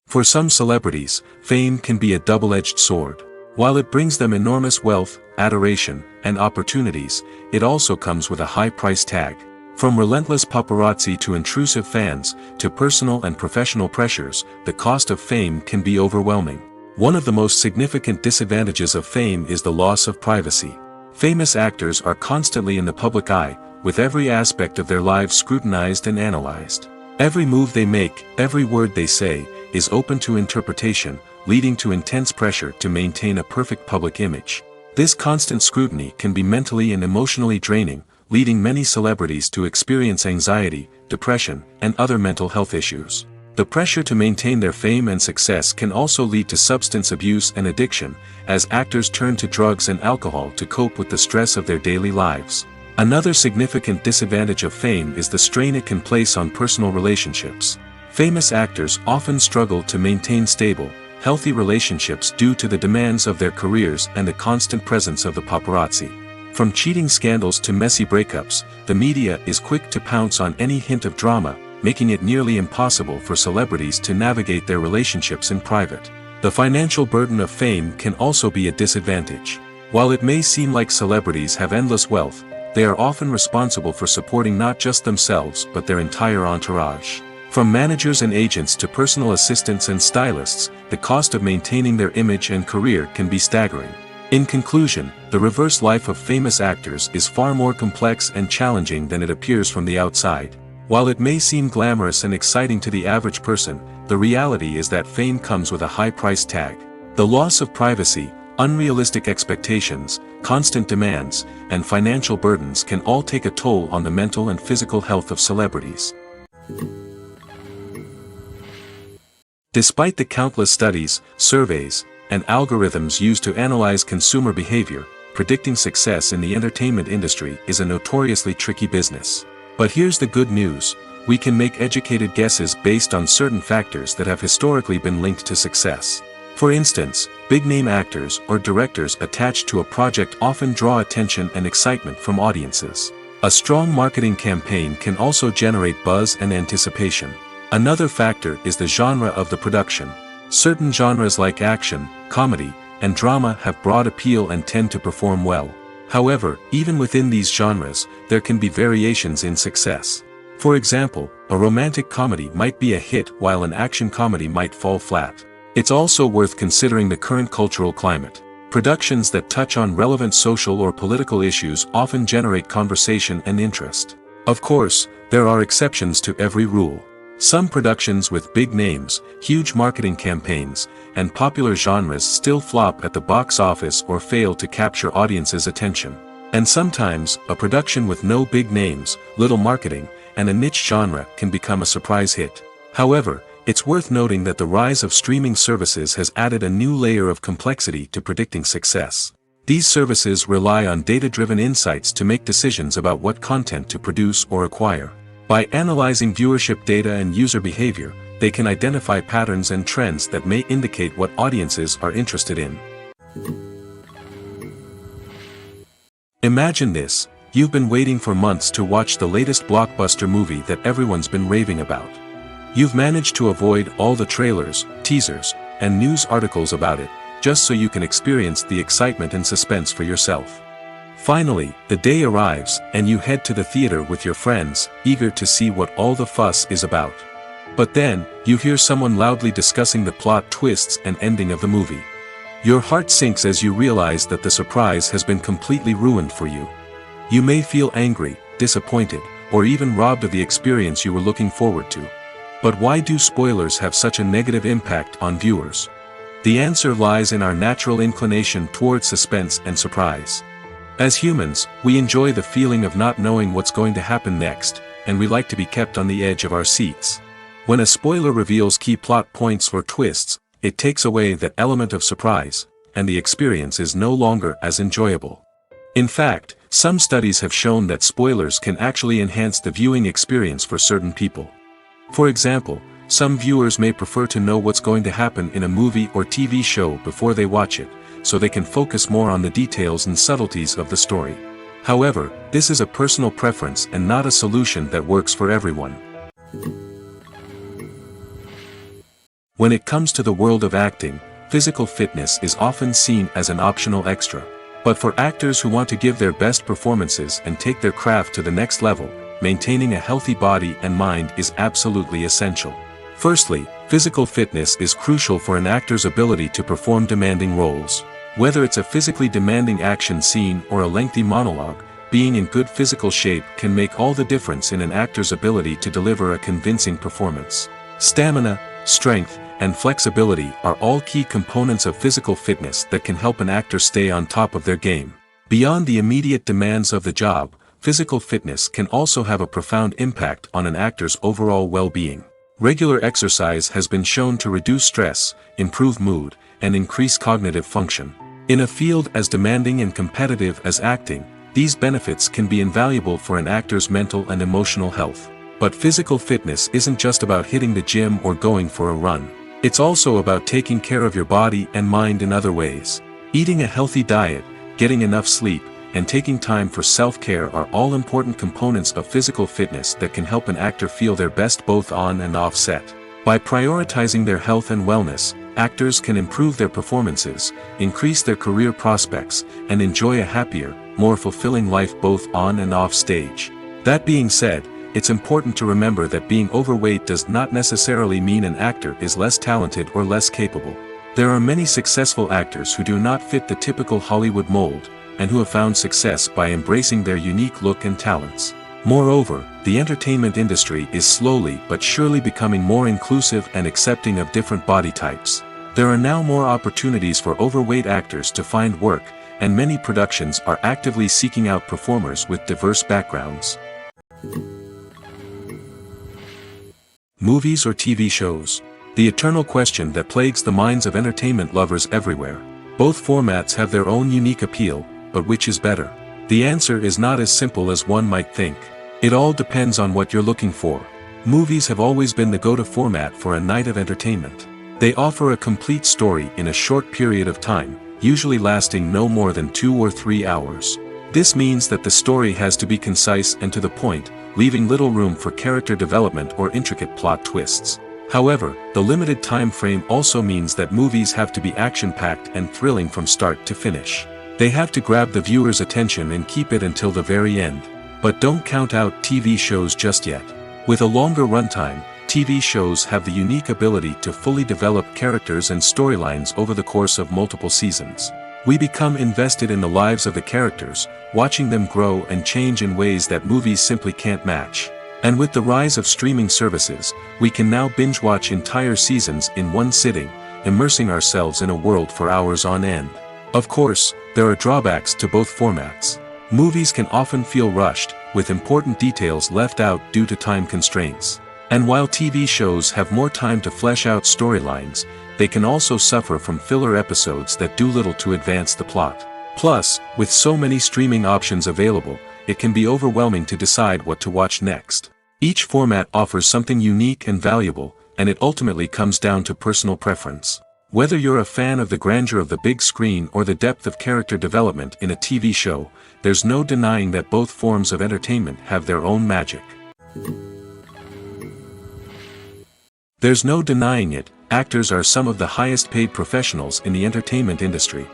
Speaker 2: For some celebrities, fame can be a double-edged sword. While it brings them enormous wealth, adoration, and opportunities, it also comes with a high price tag. From relentless paparazzi to intrusive fans, to personal and professional pressures, the cost of fame can be overwhelming. One of the most significant disadvantages of fame is the loss of privacy. Famous actors are constantly in the public eye, with every aspect of their lives scrutinized and analyzed. Every move they make, every word they say, is open to interpretation, leading to intense pressure to maintain a perfect public image. This constant scrutiny can be mentally and emotionally draining, leading many celebrities to experience anxiety, depression, and other mental health issues. The pressure to maintain their fame and success can also lead to substance abuse and addiction, as actors turn to drugs and alcohol to cope with the stress of their daily lives. Another significant disadvantage of fame is the strain it can place on personal relationships. Famous actors often struggle to maintain stable, healthy relationships due to the demands of their careers and the constant presence of the paparazzi. From cheating scandals to messy breakups, the media is quick to pounce on any hint of drama, making it nearly impossible for celebrities to navigate their relationships in private. The financial burden of fame can also be a disadvantage. While it may seem like celebrities have endless wealth, they are often responsible for supporting not just themselves but their entire entourage. From managers and agents to personal assistants and stylists, the cost of maintaining their image and career can be staggering. In conclusion, the reverse life of famous actors is far more complex and challenging than it appears from the outside. While it may seem glamorous and exciting to the average person, the reality is that fame comes with a high price tag. The loss of privacy, unrealistic expectations, constant demands, and financial burdens can all take a toll on the mental and physical health of celebrities. Despite the countless studies, surveys, and algorithms used to analyze consumer behavior, predicting success in the entertainment industry is a notoriously tricky business. But here's the good news: we can make educated guesses based on certain factors that have historically been linked to success. For instance, big-name actors or directors attached to a project often draw attention and excitement from audiences. A strong marketing campaign can also generate buzz and anticipation. Another factor is the genre of the production. Certain genres like action, comedy, and drama have broad appeal and tend to perform well. However, even within these genres, there can be variations in success. For example, a romantic comedy might be a hit while an action comedy might fall flat. It's also worth considering the current cultural climate. Productions that touch on relevant social or political issues often generate conversation and interest. Of course, there are exceptions to every rule. Some productions with big names, huge marketing campaigns, and popular genres still flop at the box office or fail to capture audiences' attention. And sometimes, a production with no big names, little marketing, and a niche genre can become a surprise hit. However, it's worth noting that the rise of streaming services has added a new layer of complexity to predicting success. These services rely on data-driven insights to make decisions about what content to produce or acquire. By analyzing viewership data and user behavior, they can identify patterns and trends that may indicate what audiences are interested in. Imagine this: you've been waiting for months to watch the latest blockbuster movie that everyone's been raving about. You've managed to avoid all the trailers, teasers, and news articles about it, just so you can experience the excitement and suspense for yourself. Finally, the day arrives, and you head to the theater with your friends, eager to see what all the fuss is about. But then, you hear someone loudly discussing the plot twists and ending of the movie. Your heart sinks as you realize that the surprise has been completely ruined for you. You may feel angry, disappointed, or even robbed of the experience you were looking forward to. But why do spoilers have such a negative impact on viewers? The answer lies in our natural inclination toward suspense and surprise. As humans, we enjoy the feeling of not knowing what's going to happen next, and we like to be kept on the edge of our seats. When a spoiler reveals key plot points or twists, it takes away that element of surprise, and the experience is no longer as enjoyable. In fact, some studies have shown that spoilers can actually enhance the viewing experience for certain people. For example, some viewers may prefer to know what's going to happen in a movie or TV show before they watch it, so they can focus more on the details and subtleties of the story. However, this is a personal preference and not a solution that works for everyone. When it comes to the world of acting, physical fitness is often seen as an optional extra. But for actors who want to give their best performances and take their craft to the next level, maintaining a healthy body and mind is absolutely essential. Firstly, physical fitness is crucial for an actor's ability to perform demanding roles. Whether it's a physically demanding action scene or a lengthy monologue, being in good physical shape can make all the difference in an actor's ability to deliver a convincing performance. Stamina, strength, and flexibility are all key components of physical fitness that can help an actor stay on top of their game. Beyond the immediate demands of the job, physical fitness can also have a profound impact on an actor's overall well-being. Regular exercise has been shown to reduce stress, improve mood, and increase cognitive function. In a field as demanding and competitive as acting, these benefits can be invaluable for an actor's mental and emotional health. But physical fitness isn't just about hitting the gym or going for a run. It's also about taking care of your body and mind in other ways. Eating a healthy diet, getting enough sleep, and taking time for self-care are all important components of physical fitness that can help an actor feel their best both on and off set. By prioritizing their health and wellness, actors can improve their performances, increase their career prospects, and enjoy a happier, more fulfilling life both on and off stage. That being said, it's important to remember that being overweight does not necessarily mean an actor is less talented or less capable. There are many successful actors who do not fit the typical Hollywood mold, and who have found success by embracing their unique look and talents. Moreover, the entertainment industry is slowly but surely becoming more inclusive and accepting of different body types. There are now more opportunities for overweight actors to find work, and many productions are actively seeking out performers with diverse backgrounds. Movies or TV shows. The eternal question that plagues the minds of entertainment lovers everywhere. Both formats have their own unique appeal, but which is better? The answer is not as simple as one might think. It all depends on what you're looking for. Movies have always been the go-to format for a night of entertainment. They offer a complete story in a short period of time, usually lasting no more than 2 or 3 hours. This means that the story has to be concise and to the point, leaving little room for character development or intricate plot twists. However, the limited time frame also means that movies have to be action-packed and thrilling from start to finish. They have to grab the viewer's attention and keep it until the very end. But don't count out TV shows just yet. With a longer runtime, TV shows have the unique ability to fully develop characters and storylines over the course of multiple seasons. We become invested in the lives of the characters, watching them grow and change in ways that movies simply can't match. And with the rise of streaming services, we can now binge-watch entire seasons in one sitting, immersing ourselves in a world for hours on end. Of course, there are drawbacks to both formats. Movies can often feel rushed, with important details left out due to time constraints. And while TV shows have more time to flesh out storylines, they can also suffer from filler episodes that do little to advance the plot. Plus, with so many streaming options available, it can be overwhelming to decide what to watch next. Each format offers something unique and valuable, and it ultimately comes down to personal preference. Whether you're a fan of the grandeur of the big screen or the depth of character development in a TV show, there's no denying that both forms of entertainment have their own magic. There's no denying it, actors are some of the highest paid professionals in the entertainment industry.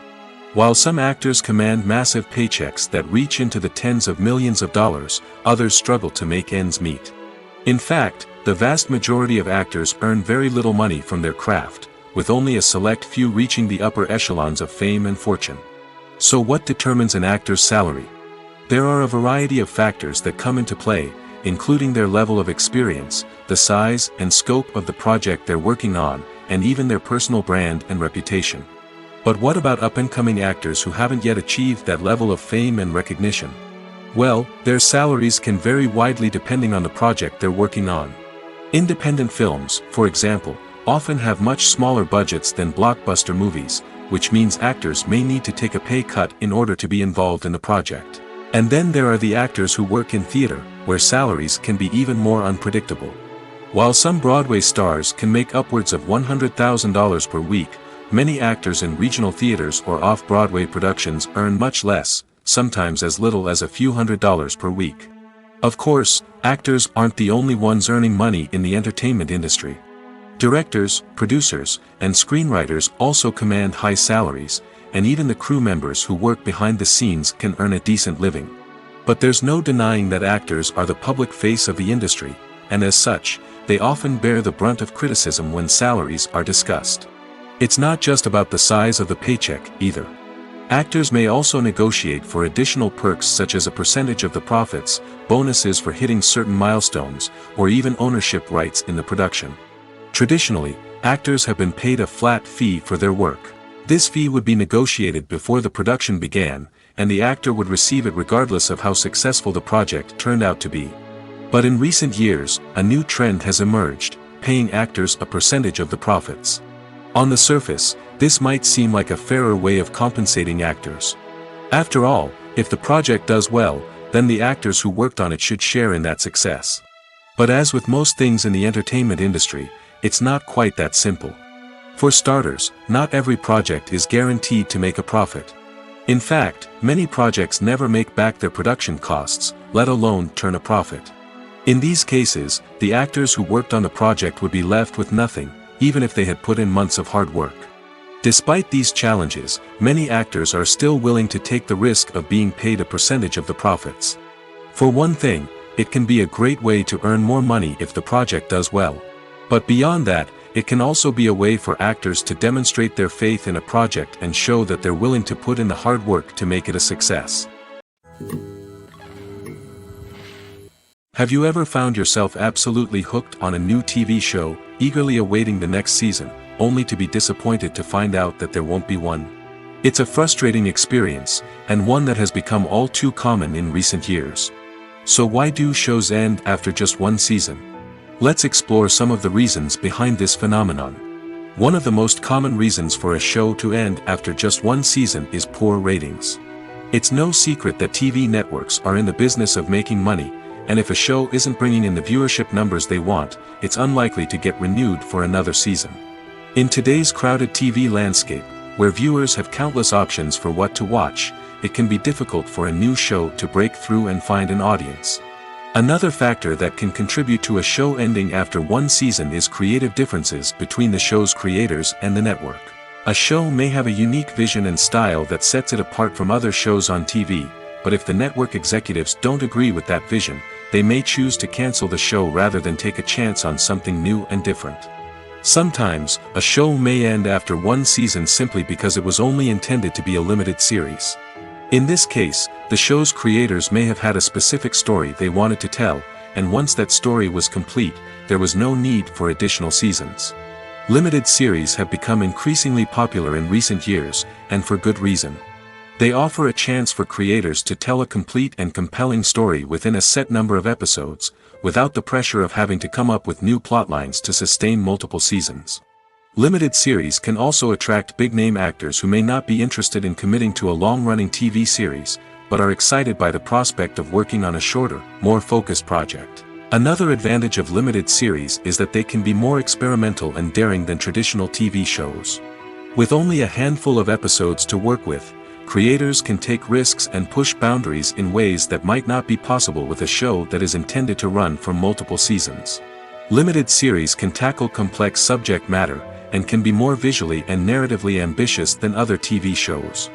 Speaker 2: While some actors command massive paychecks that reach into the tens of millions of dollars, others struggle to make ends meet. In fact, the vast majority of actors earn very little money from their craft, with only a select few reaching the upper echelons of fame and fortune. So what determines an actor's salary? There are a variety of factors that come into play, including their level of experience, the size and scope of the project they're working on, and even their personal brand and reputation. But what about up-and-coming actors who haven't yet achieved that level of fame and recognition? Well, their salaries can vary widely depending on the project they're working on. Independent films, for example, often have much smaller budgets than blockbuster movies, which means actors may need to take a pay cut in order to be involved in the project. And then there are the actors who work in theater, where salaries can be even more unpredictable. While some Broadway stars can make upwards of $100,000 per week, many actors in regional theaters or off-Broadway productions earn much less, sometimes as little as a few $100s per week. Of course, actors aren't the only ones earning money in the entertainment industry. Directors, producers, and screenwriters also command high salaries, and even the crew members who work behind the scenes can earn a decent living. But there's no denying that actors are the public face of the industry, and as such, they often bear the brunt of criticism when salaries are discussed. It's not just about the size of the paycheck, either. Actors may also negotiate for additional perks such as a percentage of the profits, bonuses for hitting certain milestones, or even ownership rights in the production. Traditionally, actors have been paid a flat fee for their work. This fee would be negotiated before the production began, and the actor would receive it regardless of how successful the project turned out to be. But in recent years, a new trend has emerged, paying actors a percentage of the profits. On the surface, this might seem like a fairer way of compensating actors. After all, if the project does well, then the actors who worked on it should share in that success. But as with most things in the entertainment industry, it's not quite that simple. For starters, not every project is guaranteed to make a profit. In fact, many projects never make back their production costs, let alone turn a profit. In these cases, the actors who worked on the project would be left with nothing, even if they had put in months of hard work. Despite these challenges, many actors are still willing to take the risk of being paid a percentage of the profits. For one thing, it can be a great way to earn more money if the project does well. But beyond that, it can also be a way for actors to demonstrate their faith in a project and show that they're willing to put in the hard work to make it a success. Have you ever found yourself absolutely hooked on a new TV show, eagerly awaiting the next season, only to be disappointed to find out that there won't be one? It's a frustrating experience, and one that has become all too common in recent years. So why do shows end after just one season? Let's explore some of the reasons behind this phenomenon. One of the most common reasons for a show to end after just one season is poor ratings. It's no secret that TV networks are in the business of making money, and if a show isn't bringing in the viewership numbers they want, it's unlikely to get renewed for another season. In today's crowded TV landscape, where viewers have countless options for what to watch, it can be difficult for a new show to break through and find an audience. Another factor that can contribute to a show ending after one season is creative differences between the show's creators and the network. A show may have a unique vision and style that sets it apart from other shows on TV, but if the network executives don't agree with that vision, they may choose to cancel the show rather than take a chance on something new and different. Sometimes, a show may end after one season simply because it was only intended to be a limited series. In this case, the show's creators may have had a specific story they wanted to tell, and once that story was complete, there was no need for additional seasons. Limited series have become increasingly popular in recent years, and for good reason. They offer a chance for creators to tell a complete and compelling story within a set number of episodes, without the pressure of having to come up with new plotlines to sustain multiple seasons. Limited series can also attract big-name actors who may not be interested in committing to a long-running TV series, but are excited by the prospect of working on a shorter, more focused project. Another advantage of limited series is that they can be more experimental and daring than traditional TV shows. With only a handful of episodes to work with, creators can take risks and push boundaries in ways that might not be possible with a show that is intended to run for multiple seasons. Limited series can tackle complex subject matter, and can be more visually and narratively ambitious than other TV shows.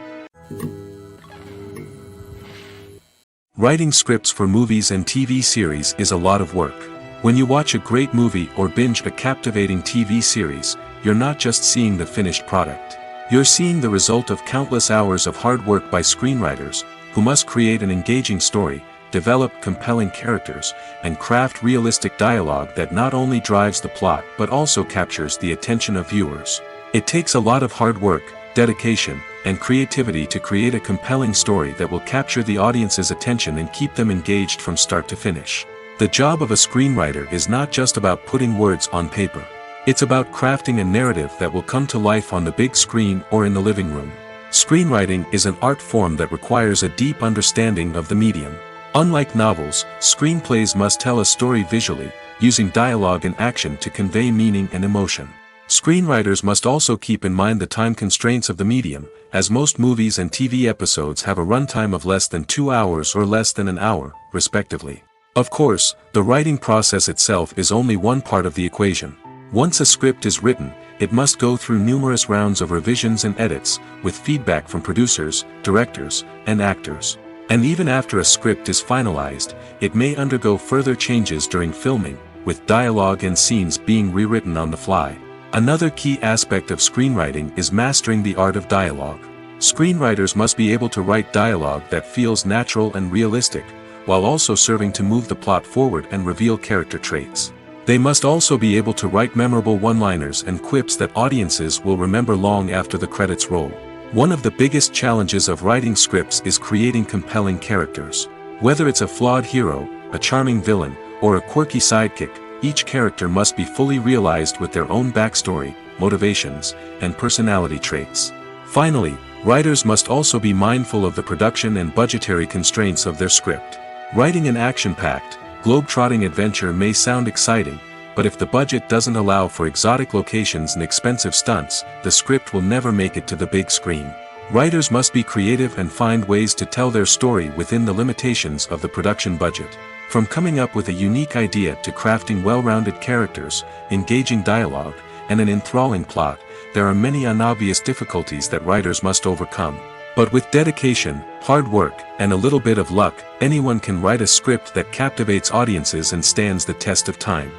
Speaker 2: Writing scripts for movies and TV series is a lot of work. When you watch a great movie or binge a captivating TV series, you're not just seeing the finished product. You're seeing the result of countless hours of hard work by screenwriters, who must create an engaging story, develop compelling characters, and craft realistic dialogue that not only drives the plot but also captures the attention of viewers. It takes a lot of hard work, dedication, and creativity to create a compelling story that will capture the audience's attention and keep them engaged from start to finish. The job of a screenwriter is not just about putting words on paper. It's about crafting a narrative that will come to life on the big screen or in the living room. Screenwriting is an art form that requires a deep understanding of the medium. Unlike novels, screenplays must tell a story visually, using dialogue and action to convey meaning and emotion. Screenwriters must also keep in mind the time constraints of the medium, as most movies and TV episodes have a runtime of less than 2 hours or less than an hour, respectively. Of course, the writing process itself is only one part of the equation. Once a script is written, it must go through numerous rounds of revisions and edits, with feedback from producers, directors, and actors. And even after a script is finalized, it may undergo further changes during filming, with dialogue and scenes being rewritten on the fly. Another key aspect of screenwriting is mastering the art of dialogue. Screenwriters must be able to write dialogue that feels natural and realistic, while also serving to move the plot forward and reveal character traits. They must also be able to write memorable one-liners and quips that audiences will remember long after the credits roll. One of the biggest challenges of writing scripts is creating compelling characters. Whether it's a flawed hero, a charming villain, or a quirky sidekick, each character must be fully realized with their own backstory, motivations, and personality traits. Finally, writers must also be mindful of the production and budgetary constraints of their script. Writing an action-packed, globe-trotting adventure may sound exciting, but if the budget doesn't allow for exotic locations and expensive stunts, the script will never make it to the big screen. Writers must be creative and find ways to tell their story within the limitations of the production budget. From coming up with a unique idea to crafting well-rounded characters, engaging dialogue, and an enthralling plot, there are many unobvious difficulties that writers must overcome. But with dedication, hard work, and a little bit of luck, anyone can write a script that captivates audiences and stands the test of time.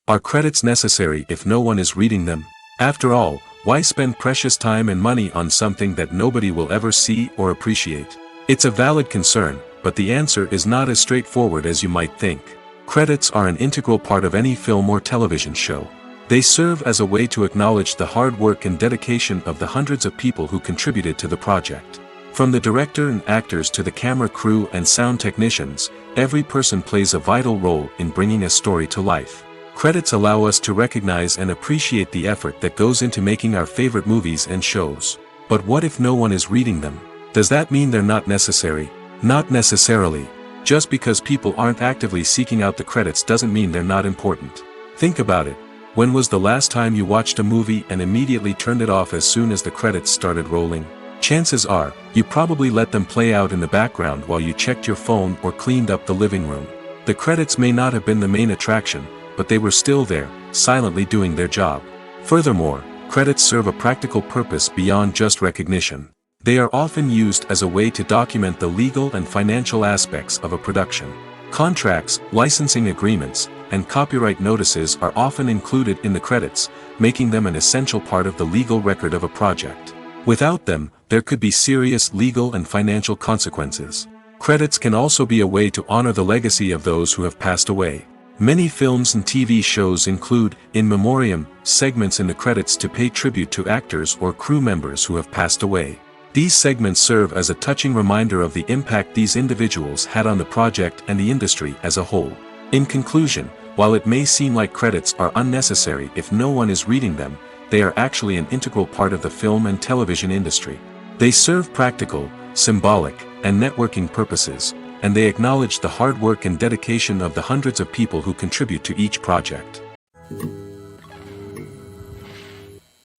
Speaker 2: Are credits necessary if no one is reading them? After all, why spend precious time and money on something that nobody will ever see or appreciate? It's a valid concern, but the answer is not as straightforward as you might think. Credits are an integral part of any film or television show. They serve as a way to acknowledge the hard work and dedication of the hundreds of people who contributed to the project. From the director and actors to the camera crew and sound technicians, every person plays a vital role in bringing a story to life. Credits allow us to recognize and appreciate the effort that goes into making our favorite movies and shows. But what if no one is reading them? Does that mean they're not necessary? Not necessarily. Just because people aren't actively seeking out the credits doesn't mean they're not important. Think about it. When was the last time you watched a movie and immediately turned it off as soon as the credits started rolling? Chances are, you probably let them play out in the background while you checked your phone or cleaned up the living room. The credits may not have been the main attraction, but they were still there, silently doing their job. Furthermore, credits serve a practical purpose beyond just recognition. They are often used as a way to document the legal and financial aspects of a production. Contracts, licensing agreements, and copyright notices are often included in the credits, making them an essential part of the legal record of a project. Without them, there could be serious legal and financial consequences. Credits can also be a way to honor the legacy of those who have passed away. Many films and TV shows include, in memoriam, segments in the credits to pay tribute to actors or crew members who have passed away. These segments serve as a touching reminder of the impact these individuals had on the project and the industry as a whole. In conclusion, while it may seem like credits are unnecessary if no one is reading them, they are actually an integral part of the film and television industry. They serve practical, symbolic, and networking purposes, and they acknowledge the hard work and dedication of the hundreds of people who contribute to each project.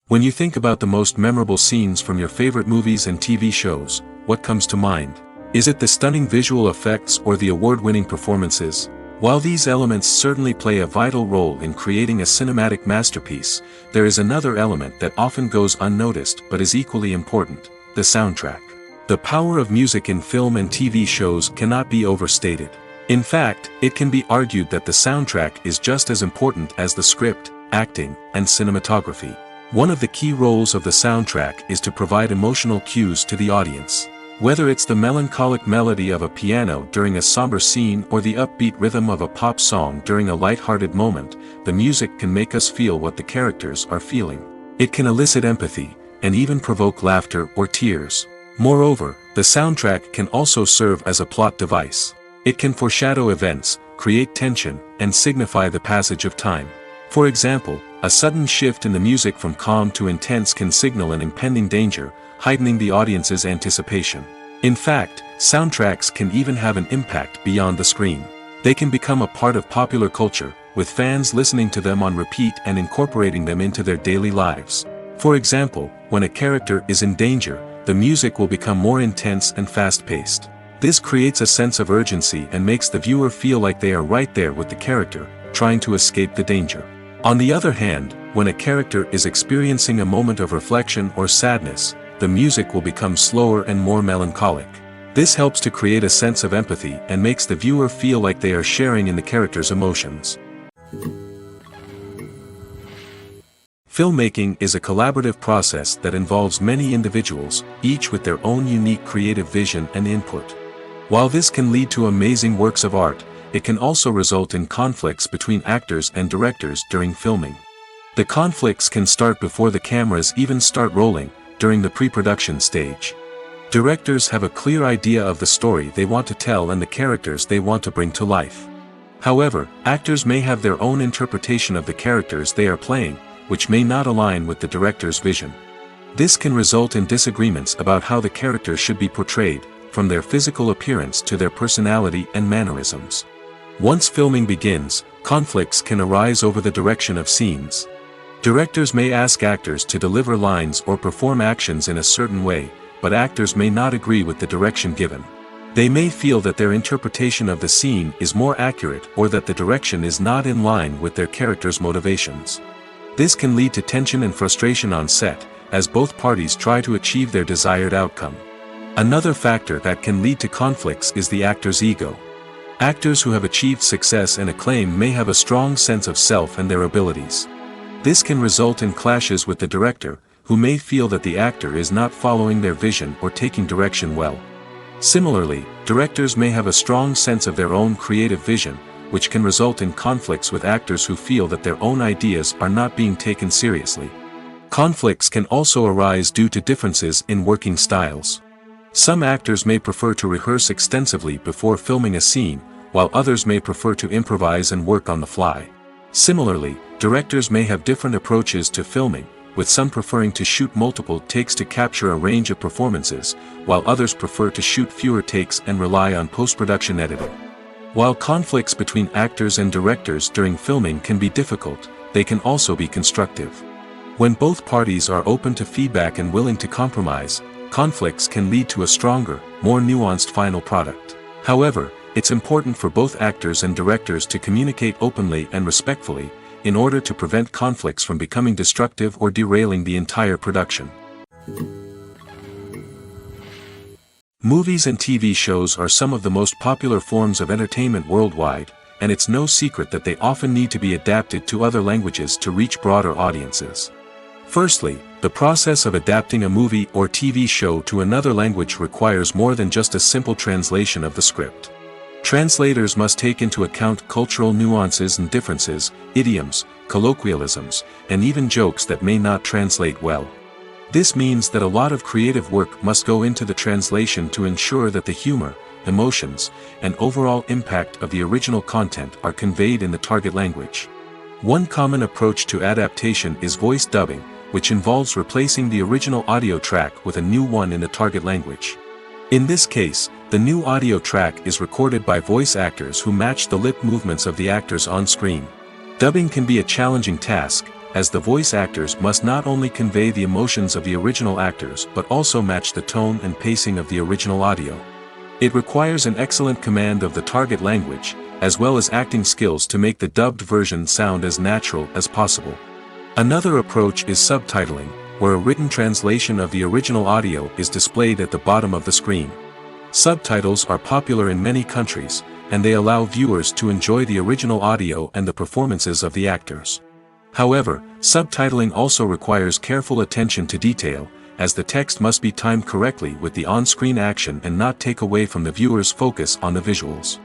Speaker 2: When you think about the most memorable scenes from your favorite movies and TV shows, what comes to mind? Is it the stunning visual effects or the award-winning performances? While these elements certainly play a vital role in creating a cinematic masterpiece, there is another element that often goes unnoticed but is equally important: the soundtrack. The power of music in film and TV shows cannot be overstated. In fact, it can be argued that the soundtrack is just as important as the script, acting, and cinematography. One of the key roles of the soundtrack is to provide emotional cues to the audience. Whether it's the melancholic melody of a piano during a somber scene or the upbeat rhythm of a pop song during a light-hearted moment, the music can make us feel what the characters are feeling. It can elicit empathy, and even provoke laughter or tears. Moreover, the soundtrack can also serve as a plot device. It can foreshadow events, create tension, and signify the passage of time. For example, a sudden shift in the music from calm to intense can signal an impending danger, heightening the audience's anticipation. In fact, soundtracks can even have an impact beyond the screen. They can become a part of popular culture, with fans listening to them on repeat and incorporating them into their daily lives. For example, when a character is in danger, the music will become more intense and fast-paced. This creates a sense of urgency and makes the viewer feel like they are right there with the character, trying to escape the danger. On the other hand, when a character is experiencing a moment of reflection or sadness, the music will become slower and more melancholic. This helps to create a sense of empathy and makes the viewer feel like they are sharing in the character's emotions. Filmmaking is a collaborative process that involves many individuals, each with their own unique creative vision and input. While this can lead to amazing works of art, it can also result in conflicts between actors and directors during filming. The conflicts can start before the cameras even start rolling, during the pre-production stage. Directors have a clear idea of the story they want to tell and the characters they want to bring to life. However, actors may have their own interpretation of the characters they are playing, which may not align with the director's vision. This can result in disagreements about how the characters should be portrayed, from their physical appearance to their personality and mannerisms. Once filming begins, conflicts can arise over the direction of scenes. Directors may ask actors to deliver lines or perform actions in a certain way, but actors may not agree with the direction given. They may feel that their interpretation of the scene is more accurate or that the direction is not in line with their character's motivations. This can lead to tension and frustration on set, as both parties try to achieve their desired outcome. Another factor that can lead to conflicts is the actor's ego. Actors who have achieved success and acclaim may have a strong sense of self and their abilities. This can result in clashes with the director, who may feel that the actor is not following their vision or taking direction well. Similarly, directors may have a strong sense of their own creative vision, which can result in conflicts with actors who feel that their own ideas are not being taken seriously. Conflicts can also arise due to differences in working styles. Some actors may prefer to rehearse extensively before filming a scene, while others may prefer to improvise and work on the fly. Similarly, directors may have different approaches to filming, with some preferring to shoot multiple takes to capture a range of performances, while others prefer to shoot fewer takes and rely on post-production editing. While conflicts between actors and directors during filming can be difficult, they can also be constructive. When both parties are open to feedback and willing to compromise, conflicts can lead to a stronger, more nuanced final product. However, it's important for both actors and directors to communicate openly and respectfully, in order to prevent conflicts from becoming destructive or derailing the entire production. Movies and TV shows are some of the most popular forms of entertainment worldwide, and it's no secret that they often need to be adapted to other languages to reach broader audiences. Firstly, the process of adapting a movie or TV show to another language requires more than just a simple translation of the script. Translators must take into account cultural nuances and differences, idioms, colloquialisms, and even jokes that may not translate well. This means that a lot of creative work must go into the translation to ensure that the humor, emotions, and overall impact of the original content are conveyed in the target language. One common approach to adaptation is voice dubbing, which involves replacing the original audio track with a new one in the target language. In this case, the new audio track is recorded by voice actors who match the lip movements of the actors on screen. Dubbing can be a challenging task, as the voice actors must not only convey the emotions of the original actors but also match the tone and pacing of the original audio. It requires an excellent command of the target language, as well as acting skills to make the dubbed version sound as natural as possible. Another approach is subtitling, where a written translation of the original audio is displayed at the bottom of the screen. Subtitles are popular in many countries, and they allow viewers to enjoy the original audio and the performances of the actors. However, subtitling also requires careful attention to detail, as the text must be timed correctly with the on-screen action and not take away from the viewer's focus on the visuals.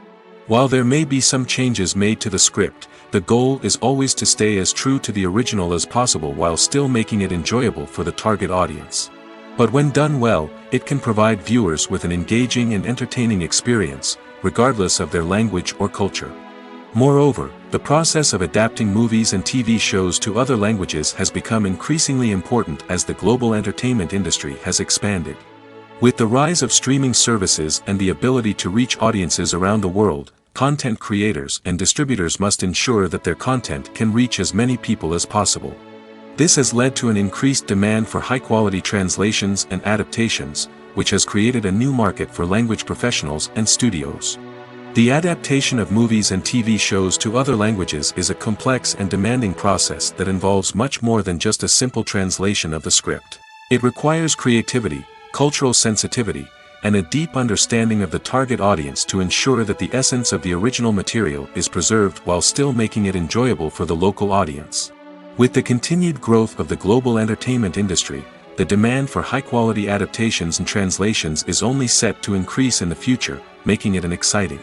Speaker 2: While there may be some changes made to the script, the goal is always to stay as true to the original as possible while still making it enjoyable for the target audience. But when done well, it can provide viewers with an engaging and entertaining experience, regardless of their language or culture. Moreover, the process of adapting movies and TV shows to other languages has become increasingly important as the global entertainment industry has expanded. With the rise of streaming services and the ability to reach audiences around the world, content creators and distributors must ensure that their content can reach as many people as possible. This has led to an increased demand for high-quality translations and adaptations, which has created a new market for language professionals and studios. The adaptation of movies and TV shows to other languages is a complex and demanding process that involves much more than just a simple translation of the script. It requires creativity, cultural sensitivity, and a deep understanding of the target audience to ensure that the essence of the original material is preserved while still making it enjoyable for the local audience. With the continued growth of the global entertainment industry, the demand for high-quality adaptations and translations is only set to increase in the future, making it an exciting.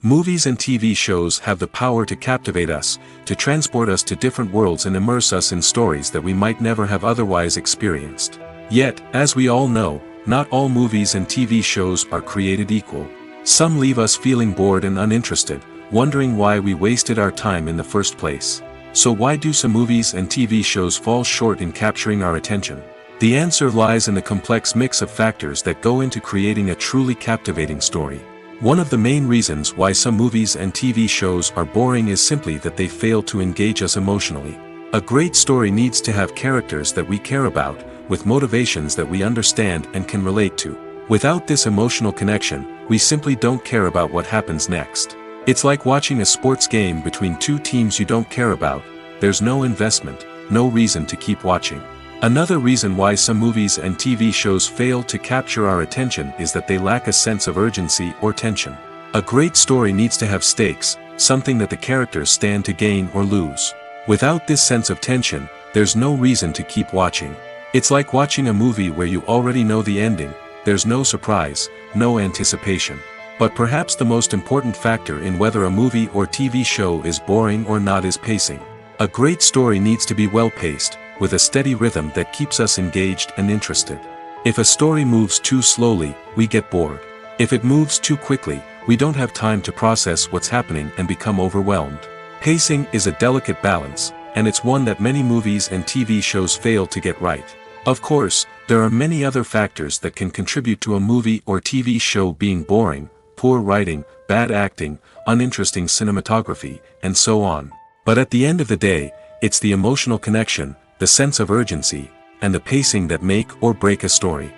Speaker 2: Movies and TV shows have the power to captivate us, to transport us to different worlds and immerse us in stories that we might never have otherwise experienced. Yet, as we all know, not all movies and TV shows are created equal. Some leave us feeling bored and uninterested, wondering why we wasted our time in the first place. So why do some movies and TV shows fall short in capturing our attention? The answer lies in the complex mix of factors that go into creating a truly captivating story. One of the main reasons why some movies and TV shows are boring is simply that they fail to engage us emotionally. A great story needs to have characters that we care about, with motivations that we understand and can relate to. Without this emotional connection, we simply don't care about what happens next. It's like watching a sports game between two teams you don't care about. There's no investment, no reason to keep watching. Another reason why some movies and TV shows fail to capture our attention is that they lack a sense of urgency or tension. A great story needs to have stakes, something that the characters stand to gain or lose. Without this sense of tension, there's no reason to keep watching. It's like watching a movie where you already know the ending, there's no surprise, no anticipation. But perhaps the most important factor in whether a movie or TV show is boring or not is pacing. A great story needs to be well-paced, with a steady rhythm that keeps us engaged and interested. If a story moves too slowly, we get bored. If it moves too quickly, we don't have time to process what's happening and become overwhelmed. Pacing is a delicate balance, and it's one that many movies and TV shows fail to get right. Of course, there are many other factors that can contribute to a movie or TV show being boring: poor writing, bad acting, uninteresting cinematography, and so on. But at the end of the day, it's the emotional connection, the sense of urgency, and the pacing that make or break a story.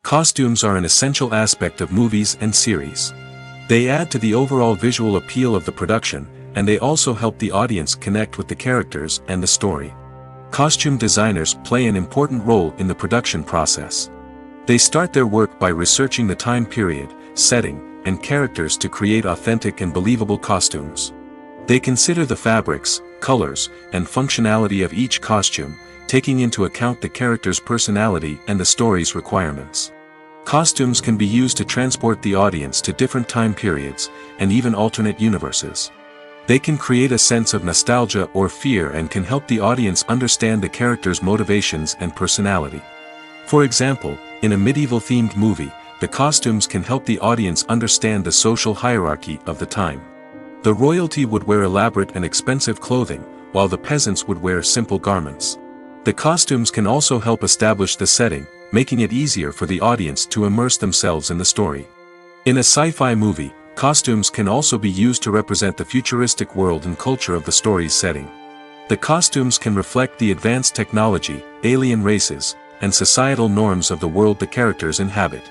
Speaker 2: Costumes are an essential aspect of movies and series. They add to the overall visual appeal of the production, and they also help the audience connect with the characters and the story. Costume designers play an important role in the production process. They start their work by researching the time period, setting, and characters to create authentic and believable costumes. They consider the fabrics, colors, and functionality of each costume, taking into account the character's personality and the story's requirements. Costumes can be used to transport the audience to different time periods, and even alternate universes. They can create a sense of nostalgia or fear and can help the audience understand the character's motivations and personality. For example, in a medieval-themed movie, the costumes can help the audience understand the social hierarchy of the time. The royalty would wear elaborate and expensive clothing, while the peasants would wear simple garments. The costumes can also help establish the setting, making it easier for the audience to immerse themselves in the story. In a sci-fi movie, costumes can also be used to represent the futuristic world and culture of the story's setting. The costumes can reflect the advanced technology, alien races, and societal norms of the world the characters inhabit.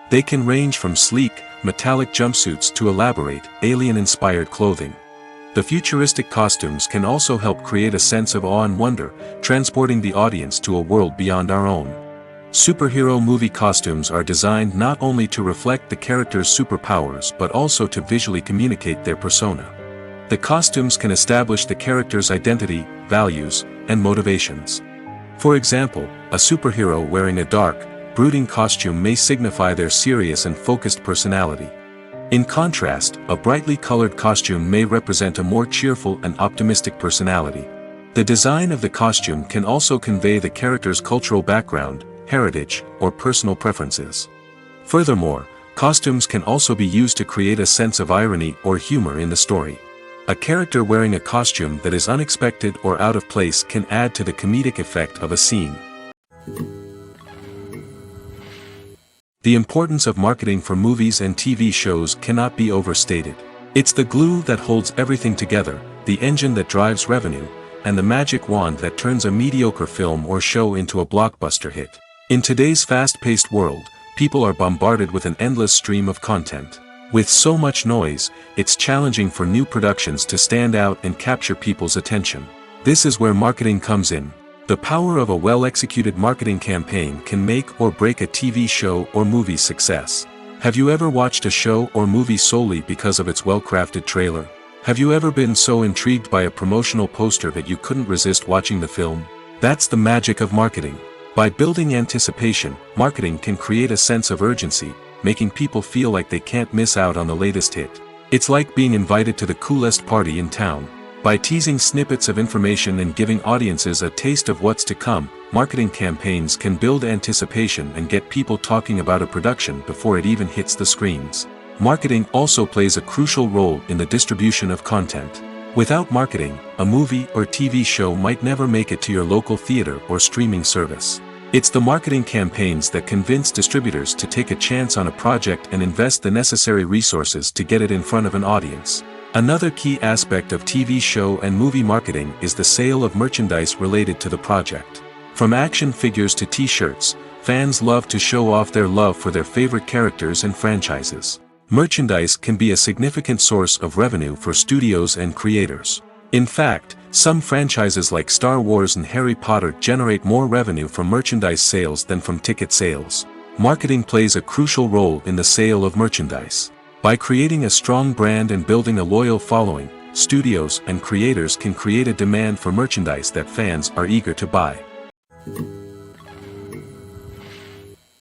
Speaker 2: They can range from sleek, metallic jumpsuits to elaborate, alien-inspired clothing. The futuristic costumes can also help create a sense of awe and wonder, transporting the audience to a world beyond our own. Superhero movie costumes are designed not only to reflect the character's superpowers but also to visually communicate their persona. The costumes can establish the character's identity, values, and motivations. For example, a superhero wearing a dark, brooding costume may signify their serious and focused personality. In contrast, a brightly colored costume may represent a more cheerful and optimistic personality. The design of the costume can also convey the character's cultural background, heritage, or personal preferences. Furthermore, costumes can also be used to create a sense of irony or humor in the story. A character wearing a costume that is unexpected or out of place can add to the comedic effect of a scene. The importance of marketing for movies and TV shows cannot be overstated. It's the glue that holds everything together, the engine that drives revenue, and the magic wand that turns a mediocre film or show into a blockbuster hit. In today's fast-paced world, people are bombarded with an endless stream of content. With so much noise, it's challenging for new productions to stand out and capture people's attention. This is where marketing comes in. The power of a well-executed marketing campaign can make or break a TV show or movie's success. Have you ever watched a show or movie solely because of its well-crafted trailer? Have you ever been so intrigued by a promotional poster that you couldn't resist watching the film? That's the magic of marketing. By building anticipation, marketing can create a sense of urgency, making people feel like they can't miss out on the latest hit. It's like being invited to the coolest party in town. By teasing snippets of information and giving audiences a taste of what's to come, marketing campaigns can build anticipation and get people talking about a production before it even hits the screens. Marketing also plays a crucial role in the distribution of content. Without marketing, a movie or TV show might never make it to your local theater or streaming service. It's the marketing campaigns that convince distributors to take a chance on a project and invest the necessary resources to get it in front of an audience. Another key aspect of TV show and movie marketing is the sale of merchandise related to the project. From action figures to t-shirts, fans love to show off their love for their favorite characters and franchises. Merchandise can be a significant source of revenue for studios and creators. In fact, some franchises like Star Wars and Harry Potter generate more revenue from merchandise sales than from ticket sales. Marketing plays a crucial role in the sale of merchandise. By creating a strong brand and building a loyal following, studios and creators can create a demand for merchandise that fans are eager to buy.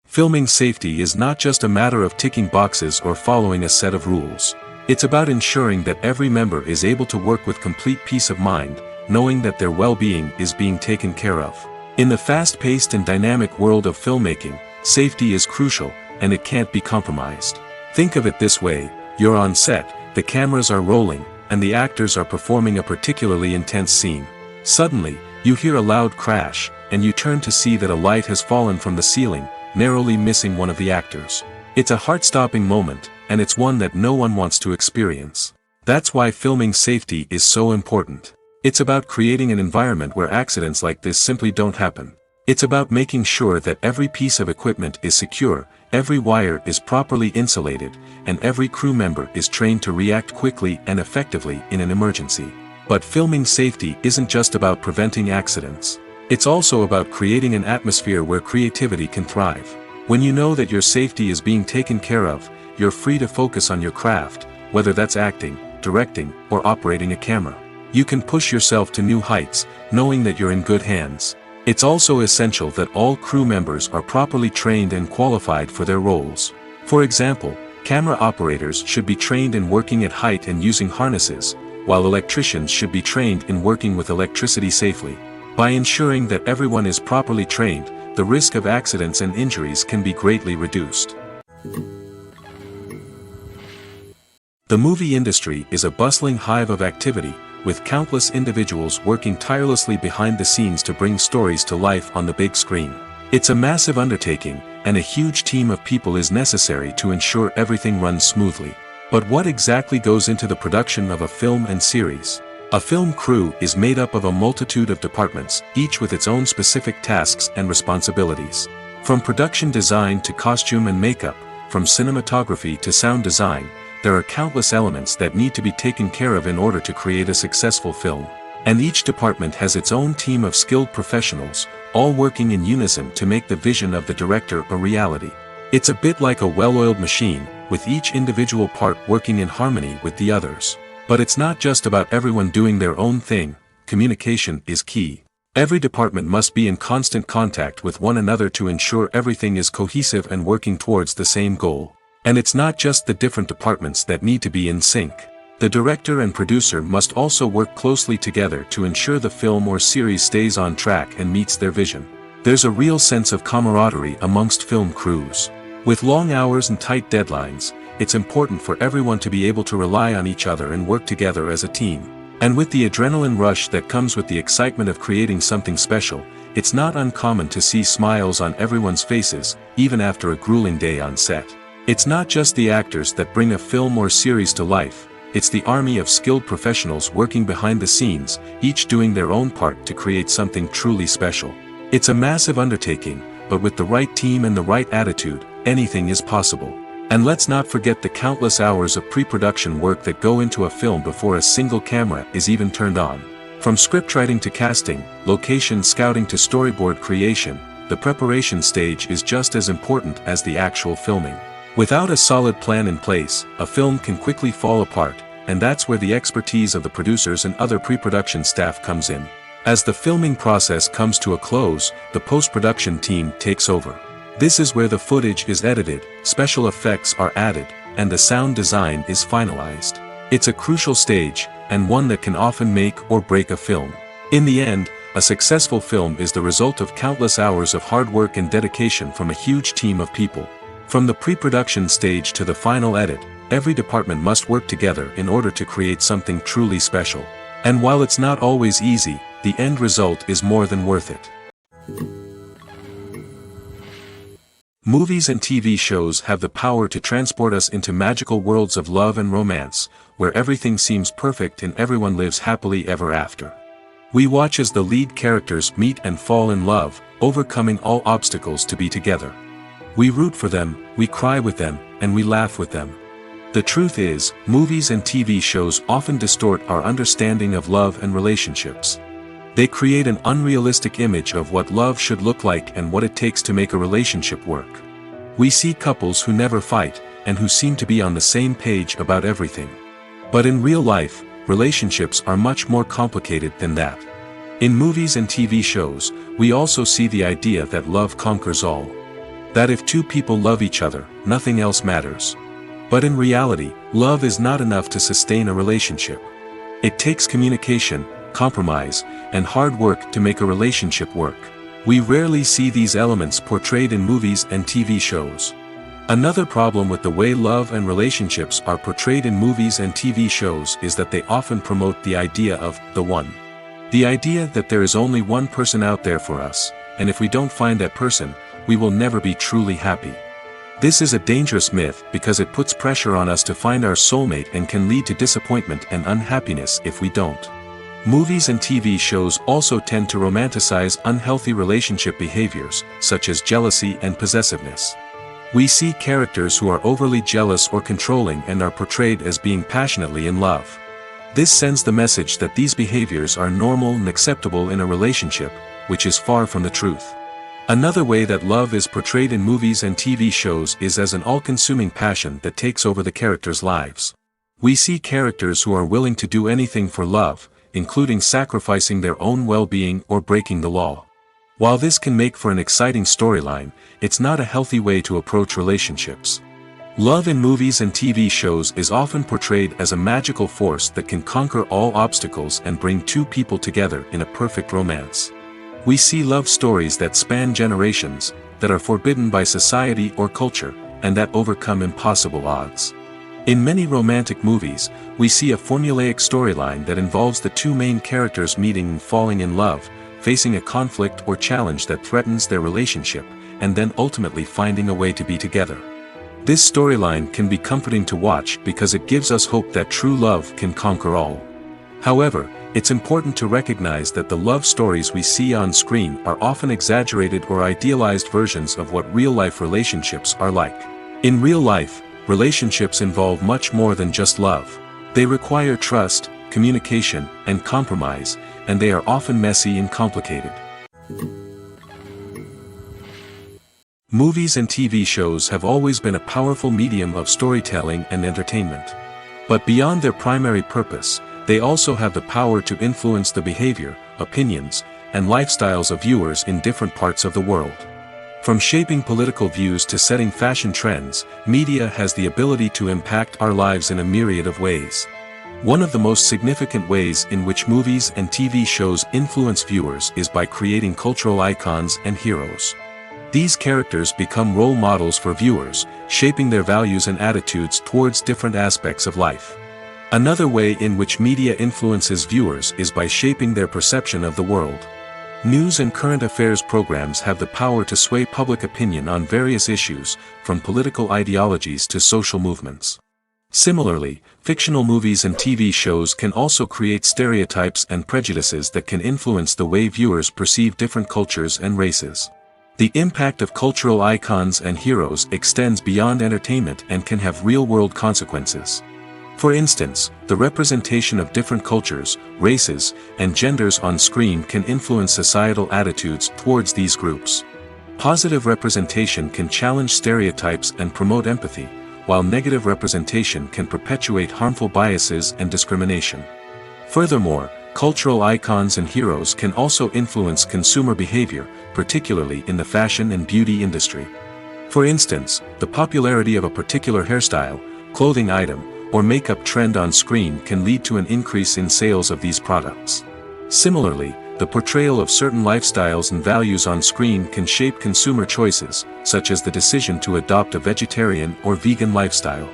Speaker 2: Filming safety is not just a matter of ticking boxes or following a set of rules. It's about ensuring that every member is able to work with complete peace of mind, knowing that their well-being is being taken care of. In the fast-paced and dynamic world of filmmaking, safety is crucial, and it can't be compromised. Think of it this way: you're on set, the cameras are rolling, and the actors are performing a particularly intense scene. Suddenly, you hear a loud crash, and you turn to see that a light has fallen from the ceiling, narrowly missing one of the actors. It's a heart-stopping moment, and it's one that no one wants to experience. That's why filming safety is so important. It's about creating an environment where accidents like this simply don't happen. It's about making sure that every piece of equipment is secure, every wire is properly insulated, and every crew member is trained to react quickly and effectively in an emergency. But filming safety isn't just about preventing accidents. It's also about creating an atmosphere where creativity can thrive. When you know that your safety is being taken care of, you're free to focus on your craft, whether that's acting, directing, or operating a camera. You can push yourself to new heights, knowing that you're in good hands. It's also essential that all crew members are properly trained and qualified for their roles. For example, camera operators should be trained in working at height and using harnesses, while electricians should be trained in working with electricity safely. By ensuring that everyone is properly trained, the risk of accidents and injuries can be greatly reduced. The movie industry is a bustling hive of activity, with countless individuals working tirelessly behind the scenes to bring stories to life on the big screen. It's a massive undertaking, and a huge team of people is necessary to ensure everything runs smoothly. But what exactly goes into the production of a film and series? A film crew is made up of a multitude of departments, each with its own specific tasks and responsibilities. From production design to costume and makeup, from cinematography to sound design, there are countless elements that need to be taken care of in order to create a successful film. And each department has its own team of skilled professionals, all working in unison to make the vision of the director a reality. It's a bit like a well-oiled machine, with each individual part working in harmony with the others. But it's not just about everyone doing their own thing. Communication is key. Every department must be in constant contact with one another to ensure everything is cohesive and working towards the same goal. And it's not just the different departments that need to be in sync. The director and producer must also work closely together to ensure the film or series stays on track and meets their vision. There's a real sense of camaraderie amongst film crews. With long hours and tight deadlines, it's important for everyone to be able to rely on each other and work together as a team. And with the adrenaline rush that comes with the excitement of creating something special, it's not uncommon to see smiles on everyone's faces, even after a grueling day on set. It's not just the actors that bring a film or series to life, it's the army of skilled professionals working behind the scenes, each doing their own part to create something truly special. It's a massive undertaking, but with the right team and the right attitude, anything is possible. And let's not forget the countless hours of pre-production work that go into a film before a single camera is even turned on. From scriptwriting to casting, location scouting to storyboard creation, the preparation stage is just as important as the actual filming. Without a solid plan in place, a film can quickly fall apart, and that's where the expertise of the producers and other pre-production staff comes in. As the filming process comes to a close, the post-production team takes over. This is where the footage is edited, special effects are added, and the sound design is finalized. It's a crucial stage, and one that can often make or break a film. In the end, a successful film is the result of countless hours of hard work and dedication from a huge team of people. From the pre-production stage to the final edit, every department must work together in order to create something truly special. And while it's not always easy, the end result is more than worth it. Movies and TV shows have the power to transport us into magical worlds of love and romance, where everything seems perfect and everyone lives happily ever after. We watch as the lead characters meet and fall in love, overcoming all obstacles to be together. We root for them, we cry with them, and we laugh with them. The truth is, movies and TV shows often distort our understanding of love and relationships. They create an unrealistic image of what love should look like and what it takes to make a relationship work. We see couples who never fight, and who seem to be on the same page about everything. But in real life, relationships are much more complicated than that. In movies and TV shows, we also see the idea that love conquers all. That if two people love each other, nothing else matters. But in reality, love is not enough to sustain a relationship. It takes communication, compromise, and hard work to make a relationship work. We rarely see these elements portrayed in movies and TV shows. Another problem with the way love and relationships are portrayed in movies and TV shows is that they often promote the idea of the one. The idea that there is only one person out there for us, and if we don't find that person, we will never be truly happy. This is a dangerous myth because it puts pressure on us to find our soulmate and can lead to disappointment and unhappiness if we don't. Movies and TV shows also tend to romanticize unhealthy relationship behaviors, such as jealousy and possessiveness. We see characters who are overly jealous or controlling and are portrayed as being passionately in love. This sends the message that these behaviors are normal and acceptable in a relationship, which is far from the truth. Another way that love is portrayed in movies and TV shows is as an all-consuming passion that takes over the characters' lives. We see characters who are willing to do anything for love, including sacrificing their own well-being or breaking the law. While this can make for an exciting storyline, it's not a healthy way to approach relationships. Love in movies and TV shows is often portrayed as a magical force that can conquer all obstacles and bring two people together in a perfect romance. We see love stories that span generations, that are forbidden by society or culture, and that overcome impossible odds. In many romantic movies, we see a formulaic storyline that involves the two main characters meeting and falling in love, facing a conflict or challenge that threatens their relationship, and then ultimately finding a way to be together. This storyline can be comforting to watch because it gives us hope that true love can conquer all. However, it's important to recognize that the love stories we see on screen are often exaggerated or idealized versions of what real-life relationships are like. In real life, relationships involve much more than just love. They require trust, communication, and compromise, and they are often messy and complicated. Movies and TV shows have always been a powerful medium of storytelling and entertainment. But beyond their primary purpose, they also have the power to influence the behavior, opinions, and lifestyles of viewers in different parts of the world. From shaping political views to setting fashion trends, media has the ability to impact our lives in a myriad of ways. One of the most significant ways in which movies and TV shows influence viewers is by creating cultural icons and heroes. These characters become role models for viewers, shaping their values and attitudes towards different aspects of life. Another way in which media influences viewers is by shaping their perception of the world. News and current affairs programs have the power to sway public opinion on various issues, from political ideologies to social movements. Similarly, fictional movies and TV shows can also create stereotypes and prejudices that can influence the way viewers perceive different cultures and races. The impact of cultural icons and heroes extends beyond entertainment and can have real-world consequences. For instance, the representation of different cultures, races, and genders on screen can influence societal attitudes towards these groups. Positive representation can challenge stereotypes and promote empathy, while negative representation can perpetuate harmful biases and discrimination. Furthermore, cultural icons and heroes can also influence consumer behavior, particularly in the fashion and beauty industry. For instance, the popularity of a particular hairstyle, clothing item, or makeup trend on screen can lead to an increase in sales of these products. Similarly, the portrayal of certain lifestyles and values on screen can shape consumer choices, such as the decision to adopt a vegetarian or vegan lifestyle.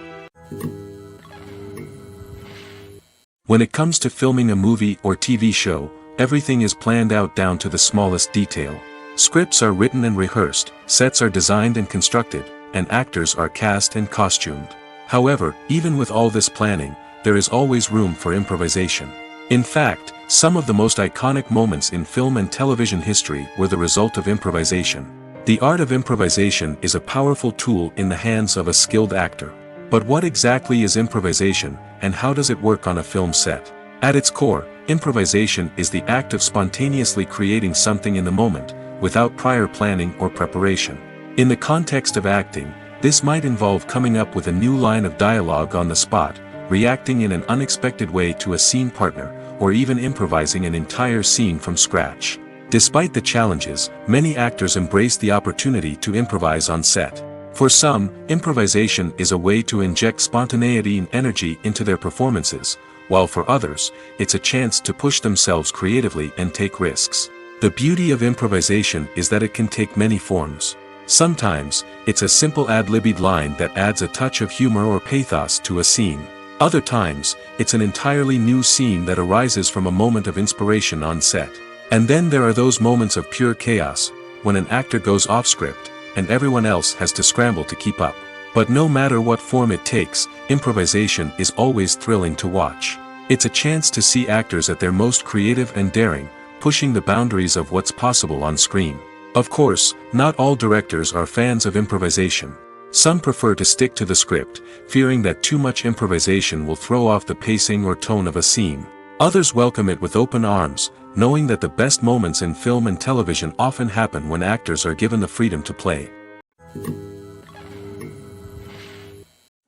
Speaker 2: When it comes to filming a movie or TV show, everything is planned out down to the smallest detail. Scripts are written and rehearsed, sets are designed and constructed, and actors are cast and costumed. However, even with all this planning, there is always room for improvisation. In fact, some of the most iconic moments in film and television history were the result of improvisation. The art of improvisation is a powerful tool in the hands of a skilled actor. But what exactly is improvisation, and how does it work on a film set? At its core, improvisation is the act of spontaneously creating something in the moment, without prior planning or preparation. In the context of acting, this might involve coming up with a new line of dialogue on the spot, reacting in an unexpected way to a scene partner, or even improvising an entire scene from scratch. Despite the challenges, many actors embrace the opportunity to improvise on set. For some, improvisation is a way to inject spontaneity and energy into their performances, while for others, it's a chance to push themselves creatively and take risks. The beauty of improvisation is that it can take many forms. Sometimes, it's a simple ad-libbed line that adds a touch of humor or pathos to a scene. Other times, it's an entirely new scene that arises from a moment of inspiration on set. And then there are those moments of pure chaos, when an actor goes off script, and everyone else has to scramble to keep up. But no matter what form it takes, improvisation is always thrilling to watch. It's a chance to see actors at their most creative and daring, pushing the boundaries of what's possible on screen. Of course, not all directors are fans of improvisation. Some prefer to stick to the script, fearing that too much improvisation will throw off the pacing or tone of a scene. Others welcome it with open arms, knowing that the best moments in film and television often happen when actors are given the freedom to play.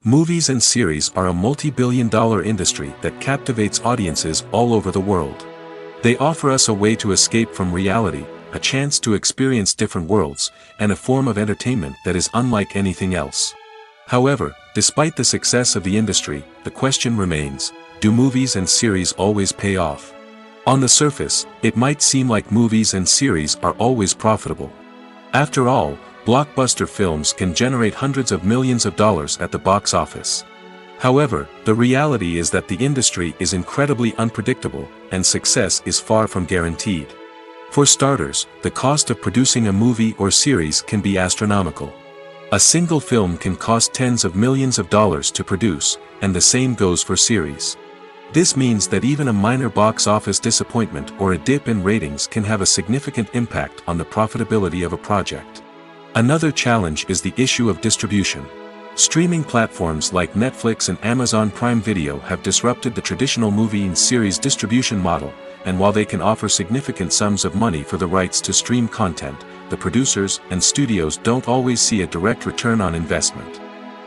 Speaker 2: Movies and series are a multi-billion-dollar industry that captivates audiences all over the world. They offer us a way to escape from reality, a chance to experience different worlds, and a form of entertainment that is unlike anything else. However, despite the success of the industry, the question remains, do movies and series always pay off? On the surface, it might seem like movies and series are always profitable. After all, blockbuster films can generate hundreds of millions of dollars at the box office. However, the reality is that the industry is incredibly unpredictable, and success is far from guaranteed. For starters, the cost of producing a movie or series can be astronomical. A single film can cost tens of millions of dollars to produce, and the same goes for series. This means that even a minor box office disappointment or a dip in ratings can have a significant impact on the profitability of a project. Another challenge is the issue of distribution. Streaming platforms like Netflix and Amazon Prime Video have disrupted the traditional movie and series distribution model, and while they can offer significant sums of money for the rights to stream content, the producers and studios don't always see a direct return on investment.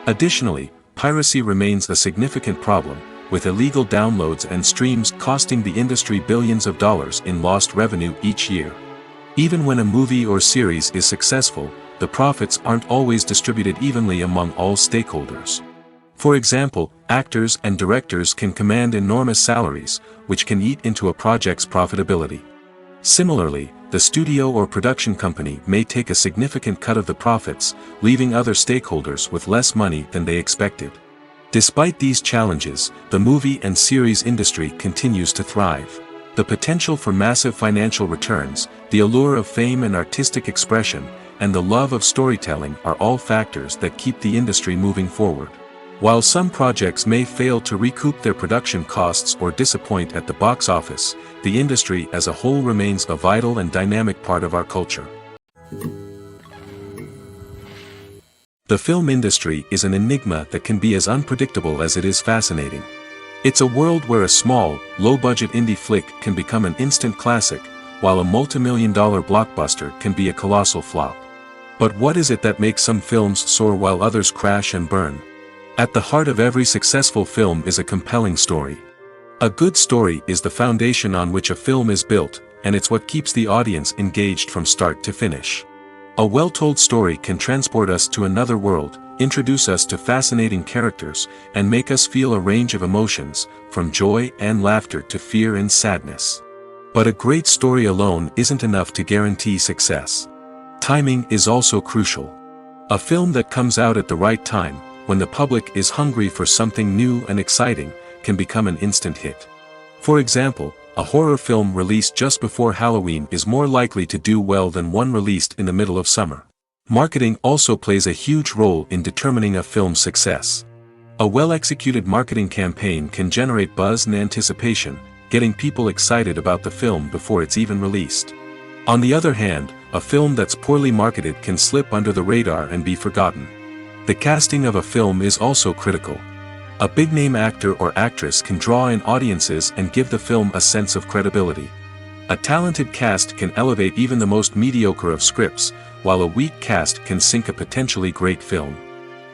Speaker 2: Additionally, piracy remains a significant problem, with illegal downloads and streams costing the industry billions of dollars in lost revenue each year. Even when a movie or series is successful, the profits aren't always distributed evenly among all stakeholders. For example, actors and directors can command enormous salaries, which can eat into a project's profitability. Similarly, the studio or production company may take a significant cut of the profits, leaving other stakeholders with less money than they expected. Despite these challenges, the movie and series industry continues to thrive. The potential for massive financial returns, the allure of fame and artistic expression, and the love of storytelling are all factors that keep the industry moving forward. While some projects may fail to recoup their production costs or disappoint at the box office, the industry as a whole remains a vital and dynamic part of our culture. The film industry is an enigma that can be as unpredictable as it is fascinating. It's a world where a small, low-budget indie flick can become an instant classic, while a multi-million-dollar blockbuster can be a colossal flop. But what is it that makes some films soar while others crash and burn? At the heart of every successful film is a compelling story. A good story is the foundation on which a film is built, and it's what keeps the audience engaged from start to finish. A well-told story can transport us to another world, introduce us to fascinating characters, and make us feel a range of emotions, from joy and laughter to fear and sadness. But a great story alone isn't enough to guarantee success. Timing is also crucial. A film that comes out at the right time, when the public is hungry for something new and exciting, can become an instant hit. For example, a horror film released just before Halloween is more likely to do well than one released in the middle of summer. Marketing also plays a huge role in determining a film's success. A well-executed marketing campaign can generate buzz and anticipation, getting people excited about the film before it's even released. On the other hand, a film that's poorly marketed can slip under the radar and be forgotten. The casting of a film is also critical. A big-name actor or actress can draw in audiences and give the film a sense of credibility. A talented cast can elevate even the most mediocre of scripts, while a weak cast can sink a potentially great film.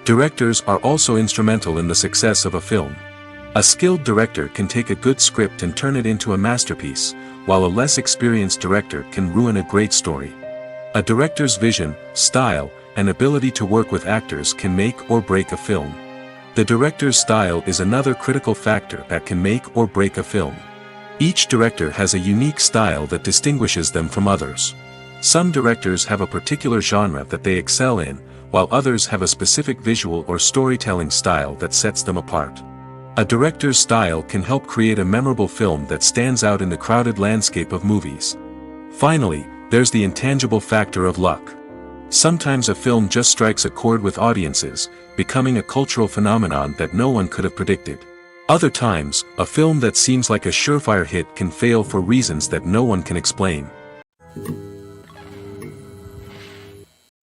Speaker 2: Directors are also instrumental in the success of a film. A skilled director can take a good script and turn it into a masterpiece, while a less experienced director can ruin a great story. A director's vision, style, and ability to work with actors can make or break a film. The director's style is another critical factor that can make or break a film. Each director has a unique style that distinguishes them from others. Some directors have a particular genre that they excel in, while others have a specific visual or storytelling style that sets them apart. A director's style can help create a memorable film that stands out in the crowded landscape of movies. Finally, there's the intangible factor of luck. Sometimes a film just strikes a chord with audiences, becoming a cultural phenomenon that no one could have predicted. Other times, a film that seems like a surefire hit can fail for reasons that no one can explain.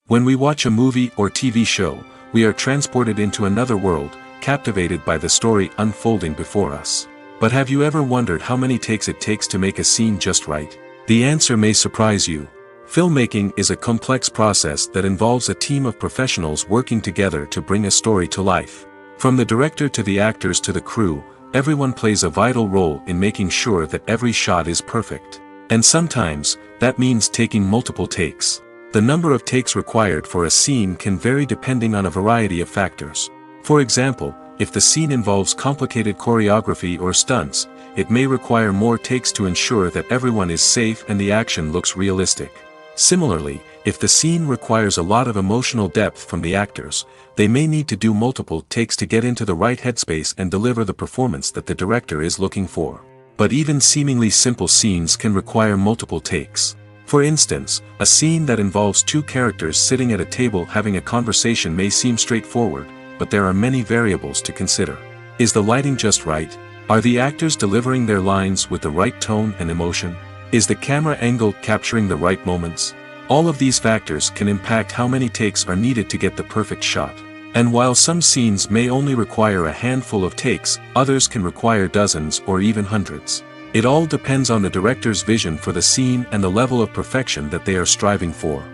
Speaker 2: When we watch a movie or TV show, we are transported into another world, captivated by the story unfolding before us. But have you ever wondered how many takes it takes to make a scene just right? The answer may surprise you. Filmmaking is a complex process that involves a team of professionals working together to bring a story to life. From the director to the actors to the crew, everyone plays a vital role in making sure that every shot is perfect. And sometimes, that means taking multiple takes. The number of takes required for a scene can vary depending on a variety of factors. For example, if the scene involves complicated choreography or stunts, it may require more takes to ensure that everyone is safe and the action looks realistic. Similarly, if the scene requires a lot of emotional depth from the actors, they may need to do multiple takes to get into the right headspace and deliver the performance that the director is looking for. But even seemingly simple scenes can require multiple takes. For instance, a scene that involves two characters sitting at a table having a conversation may seem straightforward, but there are many variables to consider. Is the lighting just right? Are the actors delivering their lines with the right tone and emotion? Is the camera angle capturing the right moments? All of these factors can impact how many takes are needed to get the perfect shot. And while some scenes may only require a handful of takes, others can require dozens or even hundreds. It all depends on the director's vision for the scene and the level of perfection that they are striving for.